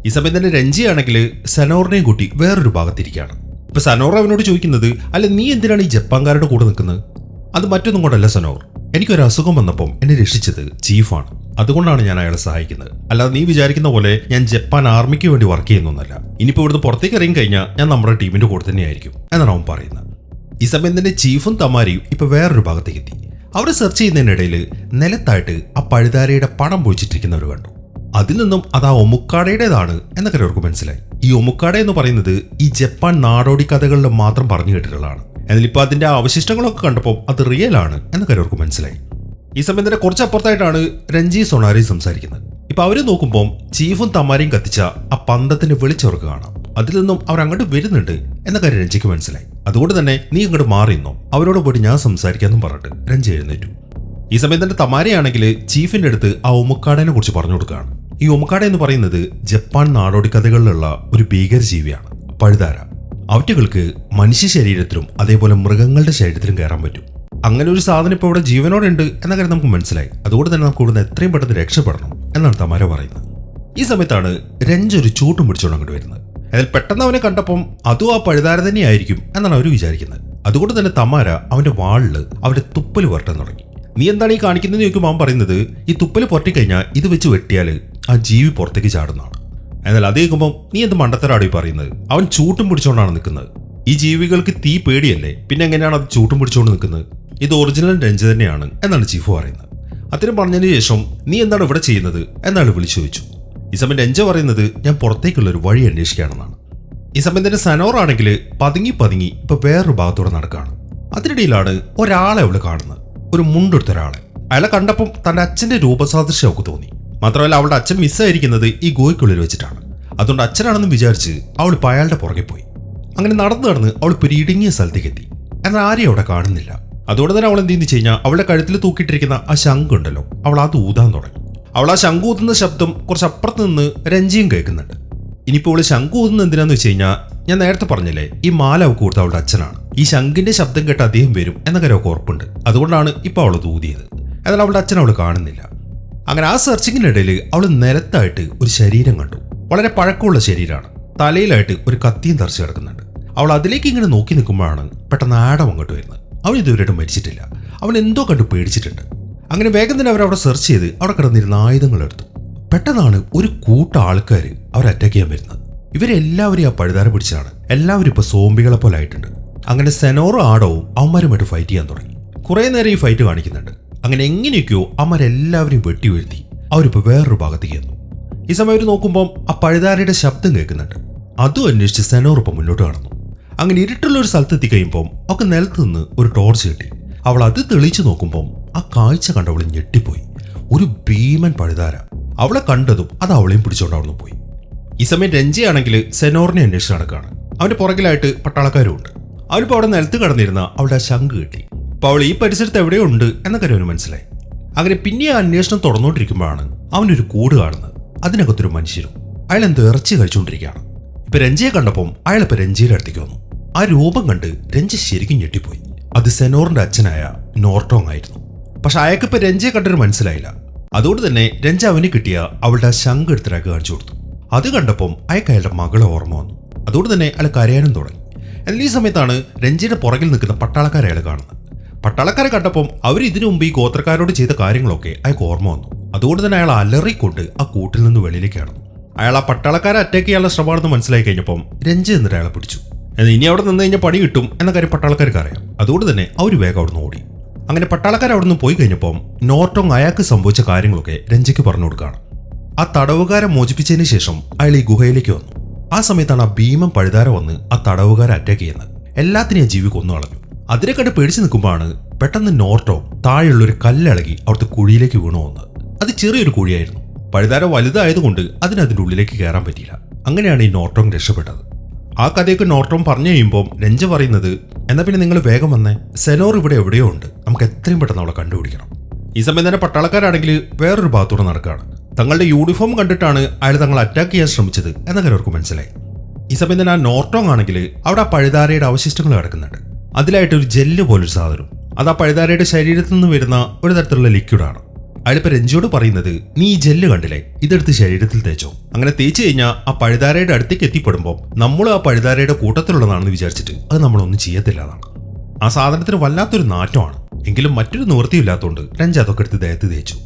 ഈ സമയം തന്നെ രഞ്ജിയാണെങ്കിൽ സനോറിനെയും കൂട്ടി വേറൊരു ഭാഗത്തിരിക്കുകയാണ്. ഇപ്പൊ സനോർ അവനോട് ചോദിക്കുന്നത്, അല്ല നീ എന്തിനാണ് ഈ ജപ്പാൻകാരുടെ കൂടെ നിൽക്കുന്നത്? അത് മറ്റൊന്നും കൊണ്ടല്ല സനോർ, എനിക്കൊരു അസുഖം വന്നപ്പം എന്നെ രക്ഷിച്ചത് ചീഫാണ്, അതുകൊണ്ടാണ് ഞാൻ അയാളെ സഹായിക്കുന്നത്. അല്ലാതെ നീ വിചാരിക്കുന്ന പോലെ ഞാൻ ജപ്പാൻ ആർമിക്ക് വേണ്ടി വർക്ക് ചെയ്യുന്നൊന്നല്ല. ഇനിയിപ്പോൾ ഇവിടുന്ന് പുറത്തേക്ക് ഇറങ്ങി കഴിഞ്ഞാൽ ഞാൻ നമ്മുടെ ടീമിന്റെ കൂടെ തന്നെയായിരിക്കും എന്നാണ് അവൻ പറയുന്നത്. ഈ സമയം തന്നെ ചീഫും തമാരിയും ഇപ്പൊ വേറൊരു ഭാഗത്തേക്ക് എത്തി. അവർ സെർച്ച് ചെയ്യുന്നതിനിടയിൽ നിലത്തായിട്ട് ആ പഴുതാരയുടെ പണം പൊഴിച്ചിട്ടിരിക്കുന്നവർ കണ്ടു. അതിൽ നിന്നും അത് ആ ഒമുക്കാടയുടേതാണ് എന്നൊക്കെ അവർക്ക് മനസ്സിലായി. ഈ ഒമുക്കാട എന്ന് പറയുന്നത് ഈ ജപ്പാൻ നാടോടി കഥകളിൽ മാത്രം പറഞ്ഞു കേട്ടിട്ടുള്ളതാണ്. എന്നാൽ ഇപ്പൊ അതിന്റെ അവശിഷ്ടങ്ങളൊക്കെ കണ്ടപ്പോൾ അത് റിയൽ ആണ് എന്നൊക്കെ അവർക്ക് മനസ്സിലായി. ഈ സമയം തന്നെ കുറച്ചപ്പുറത്തായിട്ടാണ് രഞ്ജി സൊണാരി സംസാരിക്കുന്നത്. ഇപ്പൊ അവര് നോക്കുമ്പോൾ ചീഫും തമാരയും കത്തിച്ച ആ പന്തത്തിന്റെ വെളിച്ചവർക്ക് കാണാം. അതിൽ നിന്നും അവർ അങ്ങോട്ട് വരുന്നുണ്ട് എന്ന കാര്യം രഞ്ജിക്ക് മനസ്സിലായി. അതുകൊണ്ട് തന്നെ നീ അങ്ങോട്ട് മാറിയെന്നോ, അവരോട് പോയിട്ട് ഞാൻ സംസാരിക്കാമെന്നും പറഞ്ഞിട്ട് രഞ്ജി എഴുന്നേറ്റു. ഈ സമയം തന്നെ തമാരയാണെങ്കിൽ ചീഫിന്റെ അടുത്ത് ആ ഒമുക്കാടനെ കുറിച്ച് പറഞ്ഞു കൊടുക്കുകയാണ്. ഈ ഒമുക്കാട എന്ന് പറയുന്നത് ജപ്പാൻ നാടോടി കഥകളിലുള്ള ഒരു ഭീകരജീവിയാണ്, പഴുതാര. അവറ്റകൾക്ക് മനുഷ്യ ശരീരത്തിലും അതേപോലെ മൃഗങ്ങളുടെ ശരീരത്തിലും കയറാൻ പറ്റും. അങ്ങനെ ഒരു സാധനം ഇപ്പോൾ ഇവിടെ ജീവനോടെ ഉണ്ട് എന്ന കാര്യം നമുക്ക് മനസ്സിലായി. അതുകൊണ്ട് തന്നെ നമുക്ക് ഇവിടുന്ന് എത്രയും പെട്ടെന്ന് രക്ഷപ്പെടണം എന്നാണ് തമാര പറയുന്നത്. ഈ സമയത്താണ് രഞ്ജ് ഒരു ചൂട്ടും പിടിച്ചോണ്ട് അങ്ങോട്ട് വരുന്നത്. അതിൽ പെട്ടെന്ന് അവനെ കണ്ടപ്പം അതും ആ പഴുതാര തന്നെയായിരിക്കും എന്നാണ് അവർ വിചാരിക്കുന്നത്. അതുകൊണ്ട് തന്നെ തമാര അവന്റെ വാളില് അവന്റെ തുപ്പൽ പുരട്ടാൻ തുടങ്ങി. നീ എന്താണ് ഈ കാണിക്കുന്നത് ചോദിക്കുമ്പോൾ അവൻ പറയുന്നത്, ഈ തുപ്പൽ പുരട്ടിക്കഴിഞ്ഞാൽ ഇത് വെച്ച് വെട്ടിയാൽ ആ ജീവി പുറത്തേക്ക് ചാടുന്നതാണ്. എന്നാൽ അത് കേൾക്കുമ്പോൾ നീ എന്ത് മണ്ടത്തരാണ് ഈ പറയുന്നത്? അവൻ ചൂട്ടും പിടിച്ചോണ്ടാണ് നിൽക്കുന്നത്. ഈ ജീവികൾക്ക് തീ പേടിയല്ലേ, പിന്നെ എങ്ങനെയാണ് അത് ചൂട്ടും പിടിച്ചോണ്ട് നിൽക്കുന്നത്? ഇത് ഒറിജിനൽ രഞ്ജ് തന്നെയാണ് എന്നാണ് ചീഫ് പറയുന്നത്. അത്തരം പറഞ്ഞതിന് ശേഷം നീ എന്താണ് ഇവിടെ ചെയ്യുന്നത് എന്നാണ് വിളിച്ചു ചോദിച്ചു. ഈ സമയം രഞ്ജ പറയുന്നത് ഞാൻ പുറത്തേക്കുള്ള ഒരു വഴി അന്വേഷിക്കുകയാണെന്നാണ്. ഈ സമയം തന്നെ സനോർ ആണെങ്കിൽ പതുങ്ങി ഇപ്പൊ വേറൊരു ഭാഗത്തൂടെ നടക്കുകയാണ്. അതിനിടയിലാണ് ഒരാളെ അവള് കാണുന്നത്, ഒരു മുണ്ടെടുത്ത ഒരാളെ. അയാളെ കണ്ടപ്പം തന്റെ അച്ഛന്റെ രൂപസാദൃശ്യം അവൾക്ക് തോന്നി. മാത്രമല്ല അവളുടെ അച്ഛൻ മിസ്സായിരിക്കുന്നത് ഈ ഗോയ്ക്കുള്ളിൽ വെച്ചിട്ടാണ്. അതുകൊണ്ട് അച്ഛനാണെന്ന് വിചാരിച്ച് അവൾ ഇപ്പൊ അയാളുടെ പുറകെ പോയി. അങ്ങനെ നടന്ന് അവൾ ഇപ്പൊ ഒരു ഇടുങ്ങിയ സ്ഥലത്തേക്ക് എത്തി. എന്നാൽ ആരെയും അവിടെ കാണുന്നില്ല. അതുകൊണ്ട് തന്നെ അവൾ എന്ത് ചെയ്യുന്നു വെച്ച് കഴിഞ്ഞാൽ അവളുടെ കഴുത്തിൽ തൂക്കിയിട്ടിരിക്കുന്ന ആ ശംഖ് ഉണ്ടല്ലോ, അവൾ അത് ഊതാൻ തുടങ്ങി. അവൾ ആ ശംഖ് ഊതുന്ന ശബ്ദം കുറച്ച് അപ്പുറത്ത് നിന്ന് രഞ്ജിയും കേൾക്കുന്നുണ്ട്. ഇനിയിപ്പോൾ അവള് ശംഖ് ഊതുന്നത് എന്തിനാന്ന് വെച്ച് കഴിഞ്ഞാൽ ഞാൻ നേരത്തെ പറഞ്ഞില്ലേ, ഈ മാല അവൾക്ക് കൊടുത്ത അവളുടെ അച്ഛനാണ്. ഈ ശംഖിന്റെ ശബ്ദം കേട്ട് അദ്ദേഹം വരും എന്ന കാര്യം അവൾക്ക് ഉറപ്പുണ്ട്. അതുകൊണ്ടാണ് ഇപ്പോൾ അവൾ ഊതിയത്. എന്നാൽ അവളുടെ അച്ഛൻ അവൾ കാണുന്നില്ല. അങ്ങനെ ആ സെർച്ചിങ്ങിനിടയിൽ അവൾ നിലത്തായിട്ട് ഒരു ശരീരം കണ്ടു. വളരെ പഴക്കമുള്ള ശരീരമാണ്. തലയിലായിട്ട് ഒരു കത്തിയും തറച്ച് കിടക്കുന്നുണ്ട്. അവൾ അതിലേക്ക് ഇങ്ങനെ നോക്കി നിൽക്കുമ്പോഴാണ് പെട്ടെന്ന് ആഡം അങ്ങോട്ട് വരുന്നത്. അവൻ ഇതുവരെയായിട്ടും മരിച്ചിട്ടില്ല. അവൻ എന്തോ കണ്ടു പേടിച്ചിട്ടുണ്ട്. അങ്ങനെ വേഗം തന്നെ അവരവിടെ സെർച്ച് ചെയ്ത് അവിടെ കിടന്നിരുന്ന ആയുധങ്ങൾ എടുത്തു. പെട്ടെന്നാണ് ഒരു കൂട്ടം ആൾക്കാർ അവരെ അറ്റാക്ക് ചെയ്യാൻ വരുന്നത്. ഇവരെല്ലാവരും ആ പഴുതാര പിടിച്ചാണ്. എല്ലാവരും ഇപ്പൊ സോംബികളെ പോലെ ആയിട്ടുണ്ട്. അങ്ങനെ സെനോറും ആടവും അവന്മാരുമായിട്ട് ഫൈറ്റ് ചെയ്യാൻ തുടങ്ങി. കുറെ നേരം ഈ ഫൈറ്റ് കാണിക്കുന്നുണ്ട്. അങ്ങനെ എങ്ങനെയൊക്കെയോ അവന്മാരെല്ലാവരെയും വെട്ടി വീഴ്ത്തി അവരിപ്പോ വേറൊരു ഭാഗത്തേക്ക് വന്നു. ഈ സമയം അവർ നോക്കുമ്പോൾ ആ പഴുതാരയുടെ ശബ്ദം കേൾക്കുന്നുണ്ട്. അതും അന്വേഷിച്ച് സെനോർ ഇപ്പം മുന്നോട്ട് കടന്നു. അങ്ങനെ ഇരുട്ടുള്ള ഒരു സ്ഥലത്ത് എത്തിക്കഴിയുമ്പോൾ അവൾക്ക് നിലത്ത് നിന്ന് ഒരു ടോർച്ച് കിട്ടി. അവൾ അത് തെളിയിച്ചു നോക്കുമ്പോൾ ആ കാഴ്ച കണ്ടവൾ ഞെട്ടിപ്പോയി. ഒരു ഭീമൻ പഴുതാര. അവളെ കണ്ടതും അത് അവളെയും പിടിച്ചോണ്ട് അവിടുന്ന് പോയി. ഈ സമയം രഞ്ജിയാണെങ്കിൽ സെനോറിനെ അന്വേഷിച്ച് നടക്കുകയാണ്. അവന്റെ പുറകിലായിട്ട് പട്ടാളക്കാരും ഉണ്ട്. അവനിപ്പോൾ അവിടെ നിലത്ത് കടന്നിരുന്ന അവളുടെ ആ ശംഖ് കിട്ടി. അപ്പോൾ അവൾ ഈ പരിസരത്ത് എവിടെയോ ഉണ്ട് എന്ന കാര്യം അവന് മനസ്സിലായി. അങ്ങനെ പിന്നെ ആ അന്വേഷണം തുടർന്നുകൊണ്ടിരിക്കുമ്പോഴാണ് അവനൊരു കൂട് കാണുന്നത്. അതിനകത്തൊരു മനുഷ്യരും. അയാൾ എന്തോ ഇറച്ചി കഴിച്ചുകൊണ്ടിരിക്കുകയാണ്. ഇപ്പൊ രഞ്ജിയെ കണ്ടപ്പം അയാളിപ്പോ രഞ്ജിയുടെ അടുത്തേക്ക് വന്നു. ആ രൂപം കണ്ട് രഞ്ജി ശരിക്കും ഞെട്ടിപ്പോയി. അത് സെനോറിന്റെ അച്ഛനായ നോർട്ടോങ് ആയിരുന്നു. പക്ഷെ അയാൾക്കിപ്പോ രഞ്ജിയെ കണ്ടൊരു മനസ്സിലായില്ല. അതുകൊണ്ട് തന്നെ രഞ്ജി അവന് കിട്ടിയ അവളുടെ ആ ശംഖ് എടുത്തിട്ട് കാണിച്ചു കൊടുത്തു. അത് കണ്ടപ്പം അയാൾക്ക് അയാളുടെ മകളെ ഓർമ്മ വന്നു. അതുകൊണ്ട് തന്നെ അയാൾ കരയാനും തുടങ്ങി. എന്നാൽ ഈ സമയത്താണ് രഞ്ജിയുടെ പുറകിൽ നിൽക്കുന്ന പട്ടാളക്കാരെ അയാൾ കാണുന്നത്. പട്ടാളക്കാരെ കണ്ടപ്പം അവർ ഇതിനു മുമ്പ് ഈ ഗോത്രക്കാരോട് ചെയ്ത കാര്യങ്ങളൊക്കെ അയാൾക്ക് ഓർമ്മ വന്നു. അതുകൊണ്ട് തന്നെ അയാൾ അലറിക്കൊണ്ട് ആ കൂട്ടിൽ നിന്ന് വെളിയിലേക്ക് കടന്നു. അയാൾ ആ പട്ടാളക്കാരെ അറ്റാക്ക് ചെയ്യാനുള്ള ശ്രമമാണെന്ന് മനസ്സിലായി കഴിഞ്ഞപ്പം രഞ്ജി എന്നിട്ട് അയാളെ പിടിച്ചു. എന്നാൽ ഇനി അവിടെ നിന്ന് കഴിഞ്ഞാൽ പണി കിട്ടും എന്ന കാര്യം പട്ടാളക്കാർക്ക് അറിയാം. അതുകൊണ്ട് തന്നെ അവർ വേഗം അവിടെ നിന്ന് ഓടി. അങ്ങനെ പട്ടാളക്കാർ അവിടെ നിന്ന് പോയി കഴിഞ്ഞപ്പം നോർട്ടോങ് അയാൾക്ക് സംഭവിച്ച കാര്യങ്ങളൊക്കെ രഞ്ജിക്ക് പറഞ്ഞു കൊടുക്കുകയാണ്. ആ തടവുകാരെ മോചിപ്പിച്ചതിന് ശേഷം അയാൾ ഈ ഗുഹയിലേക്ക് വന്നു. ആ സമയത്താണ് ആ ഭീമൻ പഴുതാര വന്ന് ആ തടവുകാരെ അറ്റാക്ക് ചെയ്യുന്നത്. എല്ലാത്തിനെയും ആ ജീവി കൊന്നു കളഞ്ഞു. അതിനെ കണ്ട് പേടിച്ചു നിൽക്കുമ്പോഴാണ് പെട്ടെന്ന് നോർട്ടോങ് താഴെയുള്ളൊരു കല്ലിളകി അവിടുത്തെ കുഴിയിലേക്ക് വീണു വന്നത്. അത് ചെറിയൊരു കുഴിയായിരുന്നു. പഴുതാര വലുതായതുകൊണ്ട് അതിൻ്റെ ഉള്ളിലേക്ക് കയറാൻ പറ്റിയില്ല. അങ്ങനെയാണ് ഈ നോർട്ടോങ് രക്ഷപ്പെട്ടത്. ആ കഥയൊക്കെ നോർട്ടോങ് പറഞ്ഞു കഴിയുമ്പോൾ രഞ്ജ പറയുന്നത്, എന്നാൽ പിന്നെ നിങ്ങൾ വേഗം വന്നേ, സെനോർ ഇവിടെ എവിടെയോ ഉണ്ട്, നമുക്ക് എത്രയും പെട്ടെന്ന് അവളെ കണ്ടുപിടിക്കണം. ഈ സമയം തന്നെ പട്ടാളക്കാരാണെങ്കിൽ വേറൊരു ഭാഗത്തൂടെ നടക്കുകയാണ്. തങ്ങളുടെ യൂണിഫോം കണ്ടിട്ടാണ് അയാൾ തങ്ങൾ അറ്റാക്ക് ചെയ്യാൻ ശ്രമിച്ചത് എന്നൊക്കെ അവർക്ക് മനസ്സിലായി. ഈ സമയം തന്നെ ആ നോർട്ടോങ് ആണെങ്കിൽ അവിടെ ആ പഴുതാരയുടെ അവശിഷ്ടങ്ങൾ കിടക്കുന്നുണ്ട്. അതിലായിട്ട് ഒരു ജെല്ല് പോലൊരു സാധനം. അത് ആ പഴുതാരയുടെ ശരീരത്തിൽ നിന്ന് വരുന്ന ഒരു തരത്തിലുള്ള ലിക്വിഡാണ്. അയാളിപ്പോ രഞ്ജിയോട് പറയുന്നത്, നീ ഈ ജെല്ല് കണ്ടില്ലേ, ഇതെടുത്ത് ശരീരത്തിൽ തേച്ചോ. അങ്ങനെ തേച്ച് കഴിഞ്ഞാൽ ആ പഴുതാരയുടെ അടുത്തേക്ക് എത്തിപ്പെടുമ്പോൾ നമ്മൾ ആ പഴുതാരയുടെ കൂട്ടത്തിലുള്ളതാണെന്ന് വിചാരിച്ചിട്ട് അത് നമ്മളൊന്നും ചെയ്യത്തില്ല എന്നാണ്. ആ സാധനത്തിന് വല്ലാത്തൊരു നാറ്റമാണ്. എങ്കിലും മറ്റൊരു നിവൃത്തിയില്ലാത്തതുകൊണ്ട് രഞ്ജി അതൊക്കെ എടുത്ത് ദേഹത്ത് തേച്ചു.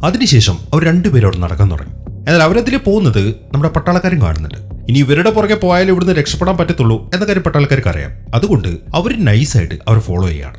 അതിനുശേഷം അവർ രണ്ടുപേരും അവിടെ നടക്കാൻ തുടങ്ങി. എന്നാൽ അവരതിൽ പോകുന്നത് നമ്മുടെ പട്ടാളക്കാരും കാണുന്നുണ്ട്. ഇനി ഇവരുടെ പുറകെ പോയാലും ഇവിടുന്ന് രക്ഷപ്പെടാൻ പറ്റത്തുള്ളൂ എന്ന കാര്യം പട്ടാളക്കാർക്ക് അറിയാം. അതുകൊണ്ട് അവർ നൈസായിട്ട് അവർ ഫോളോ ചെയ്യാണ്.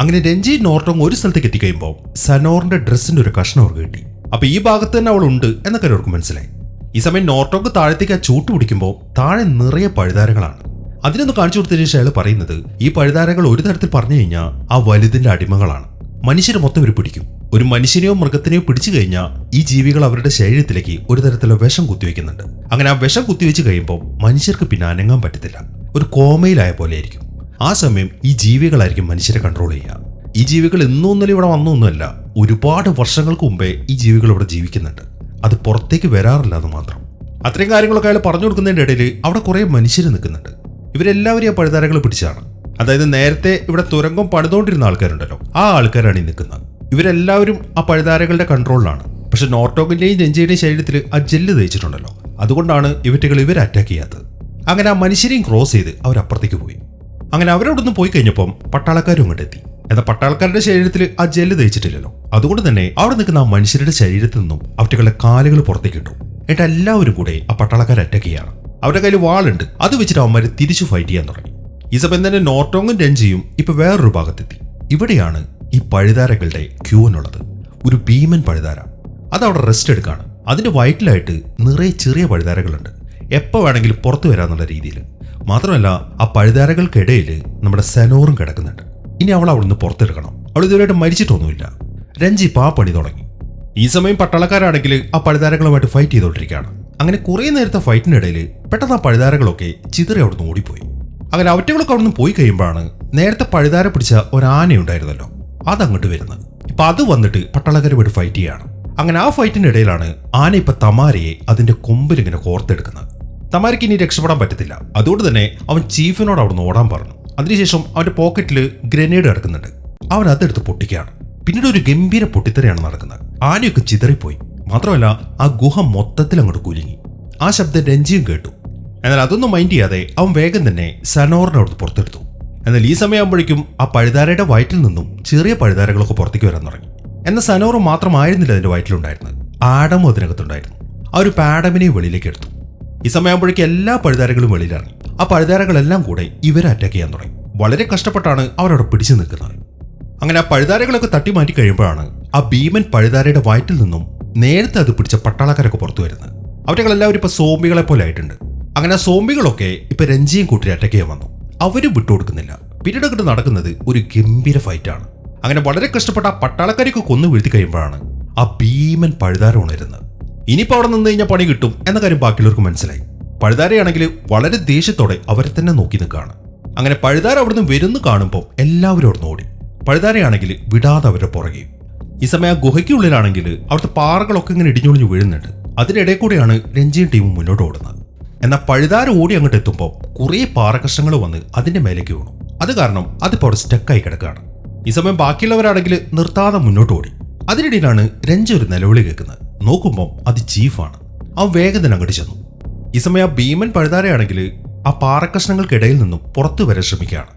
അങ്ങനെ രഞ്ജി നോർട്ടോങ് ഒരു സ്ഥലത്തേക്ക് എത്തിക്കഴിയുമ്പോൾ സനോറിന്റെ ഡ്രസ്സിന്റെ ഒരു കഷ്ണം അവർക്ക് കിട്ടി. അപ്പൊ ഈ ഭാഗത്ത് തന്നെ അവൾ ഉണ്ട് എന്ന കാര്യം അവർക്ക് മനസ്സിലായി. ഈ സമയം നോർട്ടോങ് താഴത്തേക്ക് ആ ചൂട്ട് പിടിക്കുമ്പോൾ താഴെ നിറയെ പഴുതാരങ്ങളാണ്. അതിനൊന്ന് കാണിച്ചു കൊടുത്തതിന് ശേഷം അയാൾ പറയുന്നത്, ഈ പഴുതാരകൾ ഒരു തരത്തിൽ പറഞ്ഞു കഴിഞ്ഞാൽ ആ വലുതിന്റെ അടിമകളാണ്. മനുഷ്യരെ മൊത്തം ഇവർ പിടിക്കും. ഒരു മനുഷ്യനെയോ മൃഗത്തിനെയോ പിടിച്ചു കഴിഞ്ഞാൽ ഈ ജീവികൾ അവരുടെ ശരീരത്തിലേക്ക് ഒരു തരത്തിലുള്ള വിഷം കുത്തിവെക്കുന്നുണ്ട്. അങ്ങനെ ആ വിഷം കുത്തിവെച്ച് കഴിയുമ്പോൾ മനുഷ്യർക്ക് പിന്നെ അനങ്ങാൻ പറ്റത്തില്ല. ഒരു കോമയിലായ പോലെ ആയിരിക്കും. ആ സമയം ഈ ജീവികളായിരിക്കും മനുഷ്യരെ കൺട്രോൾ ചെയ്യുക. ഈ ജീവികൾ ഇന്നൊന്നും ഇവിടെ വന്നൊന്നുമല്ല. ഒരുപാട് വർഷങ്ങൾക്ക് മുമ്പേ ഈ ജീവികൾ ഇവിടെ ജീവിക്കുന്നുണ്ട്. അത് പുറത്തേക്ക് വരാറില്ല എന്ന് മാത്രം. അത്രയും കാര്യങ്ങളൊക്കെ അയാൾ പറഞ്ഞു കൊടുക്കുന്നതിന്റെ ഇടയിൽ അവിടെ കുറെ മനുഷ്യർ നിൽക്കുന്നുണ്ട്. ഇവരെല്ലാവരും ആ പഴുതാരകൾ പിടിച്ചാണ്. അതായത് നേരത്തെ ഇവിടെ തുരങ്കം പണിതുകൊണ്ടിരുന്ന ആൾക്കാരുണ്ടല്ലോ, ആ ആൾക്കാരാണ് ഈ നിൽക്കുന്നത്. ഇവരെല്ലാവരും ആ പഴുതാരകളുടെ കൺട്രോളിലാണ്. പക്ഷെ നോർട്ടോങ്ങിന്റെയും രഞ്ജിയുടെയും ശരീരത്തിൽ ആ ജെല്ല് തേച്ചിട്ടുണ്ടല്ലോ, അതുകൊണ്ടാണ് ഇവറ്റകൾ ഇവരെ അറ്റാക്ക് ചെയ്യാത്തത്. അങ്ങനെ ആ മനുഷ്യരെയും ക്രോസ് ചെയ്ത് അവരപ്പുറത്തേക്ക് പോയി. അങ്ങനെ അവരോടൊന്നും പോയി കഴിഞ്ഞപ്പം പട്ടാളക്കാരും ഇങ്ങോട്ട് എത്തി. എന്നാൽ പട്ടാളക്കാരുടെ ശരീരത്തിൽ ആ ജെല്ല് തേച്ചിട്ടില്ലല്ലോ, അതുകൊണ്ട് തന്നെ അവിടെ നിൽക്കുന്ന ആ മനുഷ്യരുടെ ശരീരത്തിൽ നിന്നും അവറ്റകളുടെ കാലുകൾ പുറത്തേക്ക് ഇട്ടു. എന്നിട്ട് എല്ലാവരും കൂടെ ആ പട്ടാളക്കാരെ അറ്റാക്ക് ചെയ്യാണ്. അവരുടെ കയ്യിൽ വാളുണ്ട്. അത് വെച്ചിട്ട് അവന്മാർ തിരിച്ചു ഫൈറ്റ് ചെയ്യാൻ തുടങ്ങി. ഈ സമയം തന്നെ നോർട്ടോങ്ങും രഞ്ജിയും ഇപ്പൊ വേറൊരു ഭാഗത്തെത്തി. ഇവിടെയാണ് ഈ പഴുതാരകളുടെ ക്യൂവിനുള്ളത്. ഒരു ഭീമൻ പഴുതാര അതവിടെ റെസ്റ്റ് എടുക്കാണ്. അതിന്റെ വയറ്റിലായിട്ട് നിറയെ ചെറിയ പഴുതാരകളുണ്ട്. എപ്പോൾ വേണമെങ്കിലും പുറത്തു വരാന്നുള്ള രീതിയിൽ. മാത്രമല്ല ആ പഴുതാരകൾക്കിടയിൽ നമ്മുടെ സെനോറും കിടക്കുന്നുണ്ട്. ഇനി അവൾ അവിടുന്ന് പുറത്തെടുക്കണം. അവൾ ഇതുവരെയായിട്ട് മരിച്ചിട്ടൊന്നുമില്ല. രഞ്ജി ആ പണി തുടങ്ങി. ഈ സമയം പട്ടാളക്കാരാണെങ്കിൽ ആ പഴുതാരകളുമായിട്ട് ഫൈറ്റ് ചെയ്തുകൊണ്ടിരിക്കുകയാണ്. അങ്ങനെ കുറേ നേരത്തെ ഫൈറ്റിനിടയിൽ പെട്ടെന്ന് ആ പഴുതാരകളൊക്കെ ചിതറി അവിടുന്ന് ഓടിപ്പോയി. അങ്ങനെ അവറ്റകളൊക്കെ അവിടുന്ന് പോയി കഴിയുമ്പോഴാണ് നേരത്തെ പഴുതാര പിടിച്ച ഒരാനയുണ്ടായിരുന്നല്ലോ, അതങ്ങോട്ട് വരുന്നത്. ഇപ്പൊ അത് വന്നിട്ട് പട്ടാളക്കാരുമായിട്ട് ഫൈറ്റ് ചെയ്യാണ്. അങ്ങനെ ആ ഫൈറ്റിന്റെ ഇടയിലാണ് ആന ഇപ്പൊ തമാരയെ അതിന്റെ കൊമ്പിൽ ഇങ്ങനെ കോർത്തെടുക്കുന്നത്. തമാരയ്ക്ക് ഇനി രക്ഷപ്പെടാൻ പറ്റത്തില്ല. അതുകൊണ്ട് തന്നെ അവൻ ചീഫിനോട് അവിടുന്ന് ഓടാൻ പറഞ്ഞു. അതിനുശേഷം അവന്റെ പോക്കറ്റിൽ ഗ്രനേഡ് കിടക്കുന്നുണ്ട്. അവൻ അതെടുത്ത് പൊട്ടിക്കുകയാണ്. പിന്നീട് ഒരു ഗംഭീര പൊട്ടിത്തെറിയാണ് നടക്കുന്നത്. ആനയൊക്കെ ചിതറിപ്പോയി. മാത്രമല്ല ആ ഗുഹ മൊത്തത്തിൽ അങ്ങോട്ട് കുലുങ്ങി. ആ ശബ്ദം രഞ്ജിയും കേട്ടു. എന്നാൽ അതൊന്നും മൈൻഡ് ചെയ്യാതെ അവൻ വേഗം തന്നെ സനോറിനെ അവിടുന്ന് പുറത്തെടുത്തു. എന്നാൽ ഈ സമയമാകുമ്പോഴേക്കും ആ പഴുതാരയുടെ വയറ്റിൽ നിന്നും ചെറിയ പഴുതാരകളൊക്കെ പുറത്തേക്ക് വരാൻ തുടങ്ങി. എന്നാൽ സനോറ് മാത്രമായിരുന്നില്ല അതിന്റെ വയറ്റിലുണ്ടായിരുന്നത്. ആഡമും അതിനകത്തുണ്ടായിരുന്നു. ആ ഒരു പാഡമിനെയും വെളിയിലേക്ക് എടുത്തു. ഈ സമയമാകുമ്പോഴേക്കും എല്ലാ പഴുതാരകളും വെളിയിലിറങ്ങി. ആ പഴുതാരകളെല്ലാം കൂടെ ഇവരെ അറ്റാക്ക് ചെയ്യാൻ തുടങ്ങി. വളരെ കഷ്ടപ്പെട്ടാണ് അവരവിടെ പിടിച്ചു നിൽക്കുന്നത്. അങ്ങനെ ആ പഴുതാരകളൊക്കെ തട്ടി മാറ്റി കഴിയുമ്പോഴാണ് ആ ഭീമൻ പഴുതാരയുടെ വയറ്റിൽ നിന്നും നേരത്തെ അത് പിടിച്ച പട്ടാളക്കാരൊക്കെ പുറത്തു വരുന്നത്. അവരെല്ലാവരും ഇപ്പൊ സോംബികളെ പോലെ ആയിട്ടുണ്ട്. അങ്ങനെ ആ സോംബികളൊക്കെ ഇപ്പൊ രഞ്ജിയും കൂട്ടി അറ്റാക്ക് ചെയ്യാൻ വന്നു. അവരും വിട്ടുകൊടുക്കുന്നില്ല. പിന്നീട് നടക്കുന്നത് ഒരു ഗംഭീര ഫൈറ്റാണ്. അങ്ങനെ വളരെ കഷ്ടപ്പെട്ട ആ പട്ടാളക്കാരൊക്കെ കൊന്നു വീഴ്ത്തി കഴിയുമ്പോഴാണ് ആ ഭീമൻ പഴുതാര ഉണരുന്നത്. ഇനിയിപ്പോൾ അവിടെ നിന്ന് കഴിഞ്ഞാൽ പണി കിട്ടും എന്ന കാര്യം ബാക്കിയുള്ളവർക്ക് മനസ്സിലായി. പഴുതാരയാണെങ്കിൽ വളരെ ദേഷ്യത്തോടെ അവരെ തന്നെ നോക്കി നിൽക്കുകയാണ്. അങ്ങനെ പഴുതാര അവിടുന്ന് വരുന്നു കാണുമ്പോൾ എല്ലാവരും അവിടുന്ന് ഓടി. പഴുതാരയാണെങ്കിൽ വിടാതെ അവരുടെ പുറകെയും. ഈ സമയം ആ ഗുഹയ്ക്കുള്ളിലാണെങ്കിൽ അവിടുത്തെ പാറകളൊക്കെ ഇങ്ങനെ ഇടിഞ്ഞൊളിഞ്ഞു വീഴുന്നുണ്ട്. അതിനിടയിൽ കൂടെയാണ് രഞ്ജിയും ടീമും മുന്നോട്ട് ഓടുന്നത്. എന്നാൽ പഴുതാര ഓടി അങ്ങോട്ട് എത്തുമ്പോൾ കുറേ പാറകഷ്ണങ്ങൾ വന്ന് അതിന്റെ മേലേക്ക് വീണു. അത് കാരണം അതിപ്പോൾ അവിടെ സ്റ്റക്കായി കിടക്കുകയാണ്. ഈ സമയം ബാക്കിയുള്ളവരാണെങ്കിൽ നിർത്താതെ മുന്നോട്ട് ഓടി. അതിനിടയിലാണ് രഞ്ജി ഒരു നിലവിളി കേൾക്കുന്നത്. നോക്കുമ്പോൾ അത് ചീഫാണ്. അവൻ വേഗം തന്നെ അങ്ങോട്ട് ചെന്നു. ഈ സമയം ആ ഭീമൻ പഴുതാരയാണെങ്കിൽ ആ പാറക്കഷ്ണങ്ങൾക്കിടയിൽ നിന്നും പുറത്തു വരാൻ ശ്രമിക്കുകയാണ്.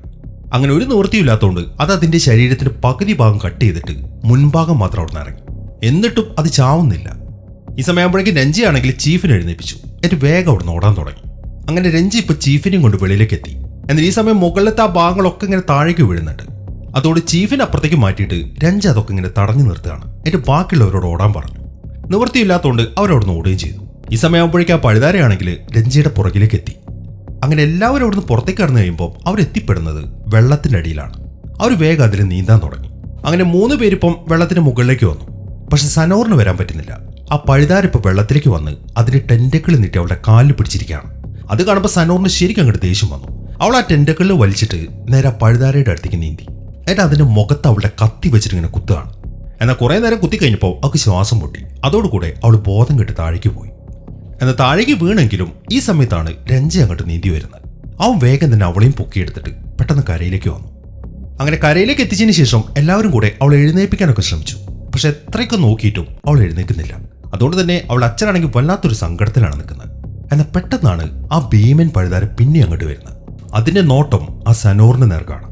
അങ്ങനെ ഒരു നിവൃത്തിയില്ലാത്തതുകൊണ്ട് അത് അതിന്റെ ശരീരത്തിന്റെ പകുതി ഭാഗം കട്ട് ചെയ്തിട്ട് മുൻഭാഗം മാത്രം അവിടെ നിന്ന് ഇറങ്ങി. എന്നിട്ടും അത് ചാവുന്നില്ല. ഈ സമയമാകുമ്പോഴേക്കും രഞ്ജി ആണെങ്കിൽ ചീഫിനെ എഴുന്നേൽപ്പിച്ചു. എന്നിട്ട് വേഗം അവിടെ നിന്ന് ഓടാൻ തുടങ്ങി. അങ്ങനെ രഞ്ജി ഇപ്പൊ ചീഫിനെയും കൊണ്ട് വെളിയിലേക്ക് എത്തി. എന്നാൽ ഈ സമയം മുകളിലത്തെ ആ ഭാഗങ്ങളൊക്കെ ഇങ്ങനെ താഴേക്ക് വീഴുന്നുണ്ട്. അതോട് ചീഫിനെ അപ്പുറത്തേക്ക് മാറ്റിയിട്ട് രഞ്ജി അതൊക്കെ ഇങ്ങനെ തടഞ്ഞു നിർത്തുകയാണ്. എന്നിട്ട് ബാക്കിയുള്ളവരോട് ഓടാൻ പറഞ്ഞു. നിവൃത്തിയില്ലാത്തതുകൊണ്ട് അവരവിടുന്ന് ഓടുകയും ചെയ്തു. ഈ സമയമാകുമ്പോഴേക്കും ആ പഴുതാരയാണെങ്കിൽ രഞ്ജിയുടെ പുറകിലേക്ക് എത്തി. അങ്ങനെ എല്ലാവരും അവിടുന്ന് പുറത്തേക്ക് കടന്നു കഴിയുമ്പോൾ അവരെത്തിപ്പെടുന്നത് വെള്ളത്തിന്റെ അടിയിലാണ്. അവർ വേഗം അതിൽ നീന്താൻ തുടങ്ങി. അങ്ങനെ 3 പേരിപ്പം വെള്ളത്തിന് മുകളിലേക്ക് വന്നു. പക്ഷെ സനോറിന് വരാൻ പറ്റുന്നില്ല. ആ പഴുതാരിപ്പം വെള്ളത്തിലേക്ക് വന്ന് അതിന്റെ ടെന്റക്കിൾ നീട്ടി അവളുടെ കാലിൽ പിടിച്ചിരിക്കുകയാണ്. അത് കാണുമ്പോൾ സനോറിന് ശരിക്കും അങ്ങോട്ട് ദേഷ്യം വന്നു. അവൾ ആ ടെന്റക്കിളിൽ വലിച്ചിട്ട് നേരെ പഴുതാരയുടെ അടുത്തേക്ക് നീന്തി. എന്നിട്ട് അതിന്റെ മുഖത്ത് അവളുടെ കത്തി വെച്ചിട്ട് ഇങ്ങനെ കുത്തുകയാണ്. എന്നാൽ കുറെ നേരം കുത്തി കഴിഞ്ഞപ്പോൾ അവൾക്ക് ശ്വാസം പൊട്ടി. അതോടുകൂടെ അവൾ ബോധം കെട്ട് താഴേക്ക് പോയി. എന്നാൽ താഴേക്ക് വീണെങ്കിലും ഈ സമയത്താണ് രഞ്ജി അങ്ങോട്ട് നീന്തി വരുന്നത്. അവൻ വേഗം തന്നെ അവളെയും പൊക്കിയെടുത്തിട്ട് പെട്ടെന്ന് കരയിലേക്ക് വന്നു. അങ്ങനെ കരയിലേക്ക് എത്തിച്ചതിന് ശേഷം എല്ലാവരും കൂടെ അവളെ എഴുന്നേൽപ്പിക്കാനൊക്കെ ശ്രമിച്ചു. പക്ഷെ എത്രയൊക്കെ നോക്കിയിട്ടും അവൾ എഴുന്നേൽക്കുന്നില്ല. അതുകൊണ്ട് തന്നെ അവളുടെ അച്ഛനാണെങ്കിൽ വല്ലാത്തൊരു സങ്കടത്തിലാണ് നിൽക്കുന്നത്. എന്നാൽ പെട്ടെന്നാണ് ആ ഭീമൻ പഴുതാര പിന്നെ അങ്ങോട്ട് വരുന്നത്. അതിന്റെ നോട്ടം ആ സനോറിന് നേർക്കാണ്.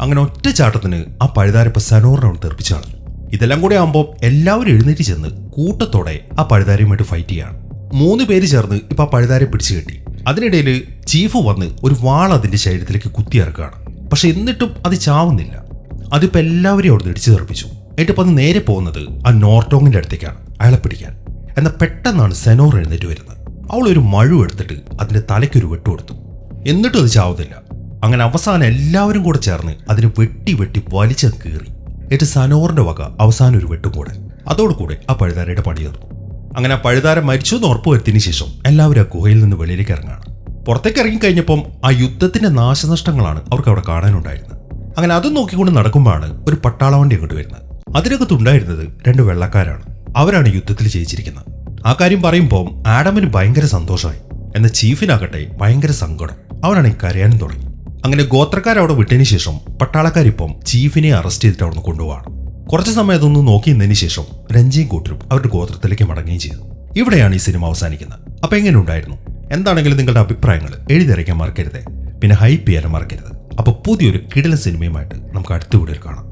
അങ്ങനെ ഒറ്റ ചാട്ടത്തിന് ആ പഴുതാര ഇപ്പൊ സനോറിനെ തെറിപ്പിച്ചാണ്. ഇതെല്ലാം കൂടെ ആകുമ്പോൾ എല്ലാവരും എഴുന്നേറ്റ് ചെന്ന് കൂട്ടത്തോടെ ആ പഴുതാരയുമായിട്ട് ഫൈറ്റ് ചെയ്യാണ്. 3 പേര് ചേർന്ന് ഇപ്പൊ ആ പഴുതാരെ പിടിച്ചു കെട്ടി. അതിനിടയിൽ ചീഫ് വന്ന് ഒരു വാൾ അതിന്റെ ശരീരത്തിലേക്ക് കുത്തിയിറക്കുകയാണ്. പക്ഷെ എന്നിട്ടും അത് ചാവുന്നില്ല. അതിപ്പോ എല്ലാവരെയും അവിടെ ഇടിച്ചു തെറിപ്പിച്ചു. എന്നിട്ടിപ്പോ അത് നേരെ പോകുന്നത് ആ നോർട്ടോങ്ങിന്റെ അടുത്തേക്കാണ് അയാളെ പിടിക്കാൻ. എന്നാൽ പെട്ടെന്നാണ് സെനോർ എഴുന്നേറ്റ് വരുന്നത്. അവൾ ഒരു മഴു എടുത്തിട്ട് അതിന്റെ തലയ്ക്കൊരു വെട്ടു കൊടുത്തു. എന്നിട്ടും അത് ചാവുന്നില്ല. അങ്ങനെ അവസാനം എല്ലാവരും കൂടെ ചേർന്ന് അതിനെ വെട്ടി വെട്ടി വലിച്ചു കീറി. എന്നിട്ട് സനോറിന്റെ വക അവസാനം ഒരു വെട്ടും കൂടെ. അതോടുകൂടെ ആ പഴുതാരയുടെ പണി തീർന്നു. അങ്ങനെ ആ പഴുതാര മരിച്ചു എന്ന് ഉറപ്പുവരുത്തിയതിനു ശേഷം എല്ലാവരും ആ ഗുഹയിൽ നിന്ന് വെളിയിലേക്ക് ഇറങ്ങാണ്. പുറത്തേക്ക് ഇറങ്ങിക്കഴിഞ്ഞപ്പം ആ യുദ്ധത്തിന്റെ നാശനഷ്ടങ്ങളാണ് അവർക്ക് അവിടെ കാണാനുണ്ടായിരുന്നത്. അങ്ങനെ അതും നോക്കിക്കൊണ്ട് നടക്കുമ്പോഴാണ് ഒരു പട്ടാള വണ്ടി അങ്ങോട്ട് വരുന്നത്. അതിനകത്തുണ്ടായിരുന്നത് 2 വെള്ളക്കാരാണ്. അവരാണ് യുദ്ധത്തിൽ ജയിച്ചിരിക്കുന്നത്. ആ കാര്യം പറയുമ്പോൾ ആഡമിന് ഭയങ്കര സന്തോഷമായി. എന്നാൽ ചീഫിനാകട്ടെ ഭയങ്കര സങ്കടം. അവനാണെങ്കിൽ കരയാനും തുടങ്ങി. അങ്ങനെ ഗോത്രക്കാരവിടെ വിട്ടതിന് ശേഷം പട്ടാളക്കാരിപ്പം ചീഫിനെ അറസ്റ്റ് ചെയ്തിട്ട് അവിടെ നിന്ന് കൊണ്ടുപോവാണ്. കുറച്ച് സമയം അതൊന്ന് നോക്കിയതിന് ശേഷം രഞ്ജിയും കൂട്ടരും അവരുടെ ഗോത്രത്തിലേക്ക് മടങ്ങുകയും ചെയ്തു. ഇവിടെയാണ് ഈ സിനിമ അവസാനിക്കുന്നത്. അപ്പൊ എങ്ങനെ ഉണ്ടായിരുന്നു? എന്താണെങ്കിലും നിങ്ങളുടെ അഭിപ്രായങ്ങൾ എഴുതിയറിയിക്കാൻ മറക്കരുത്. പിന്നെ ഹൈപ്പ് ചെയ്യാനും മറക്കരുത്. അപ്പൊ പുതിയൊരു കിടിലൻ സിനിമയുമായിട്ട് നമുക്ക് അടുത്ത വീഡിയോയിൽ കാണാം.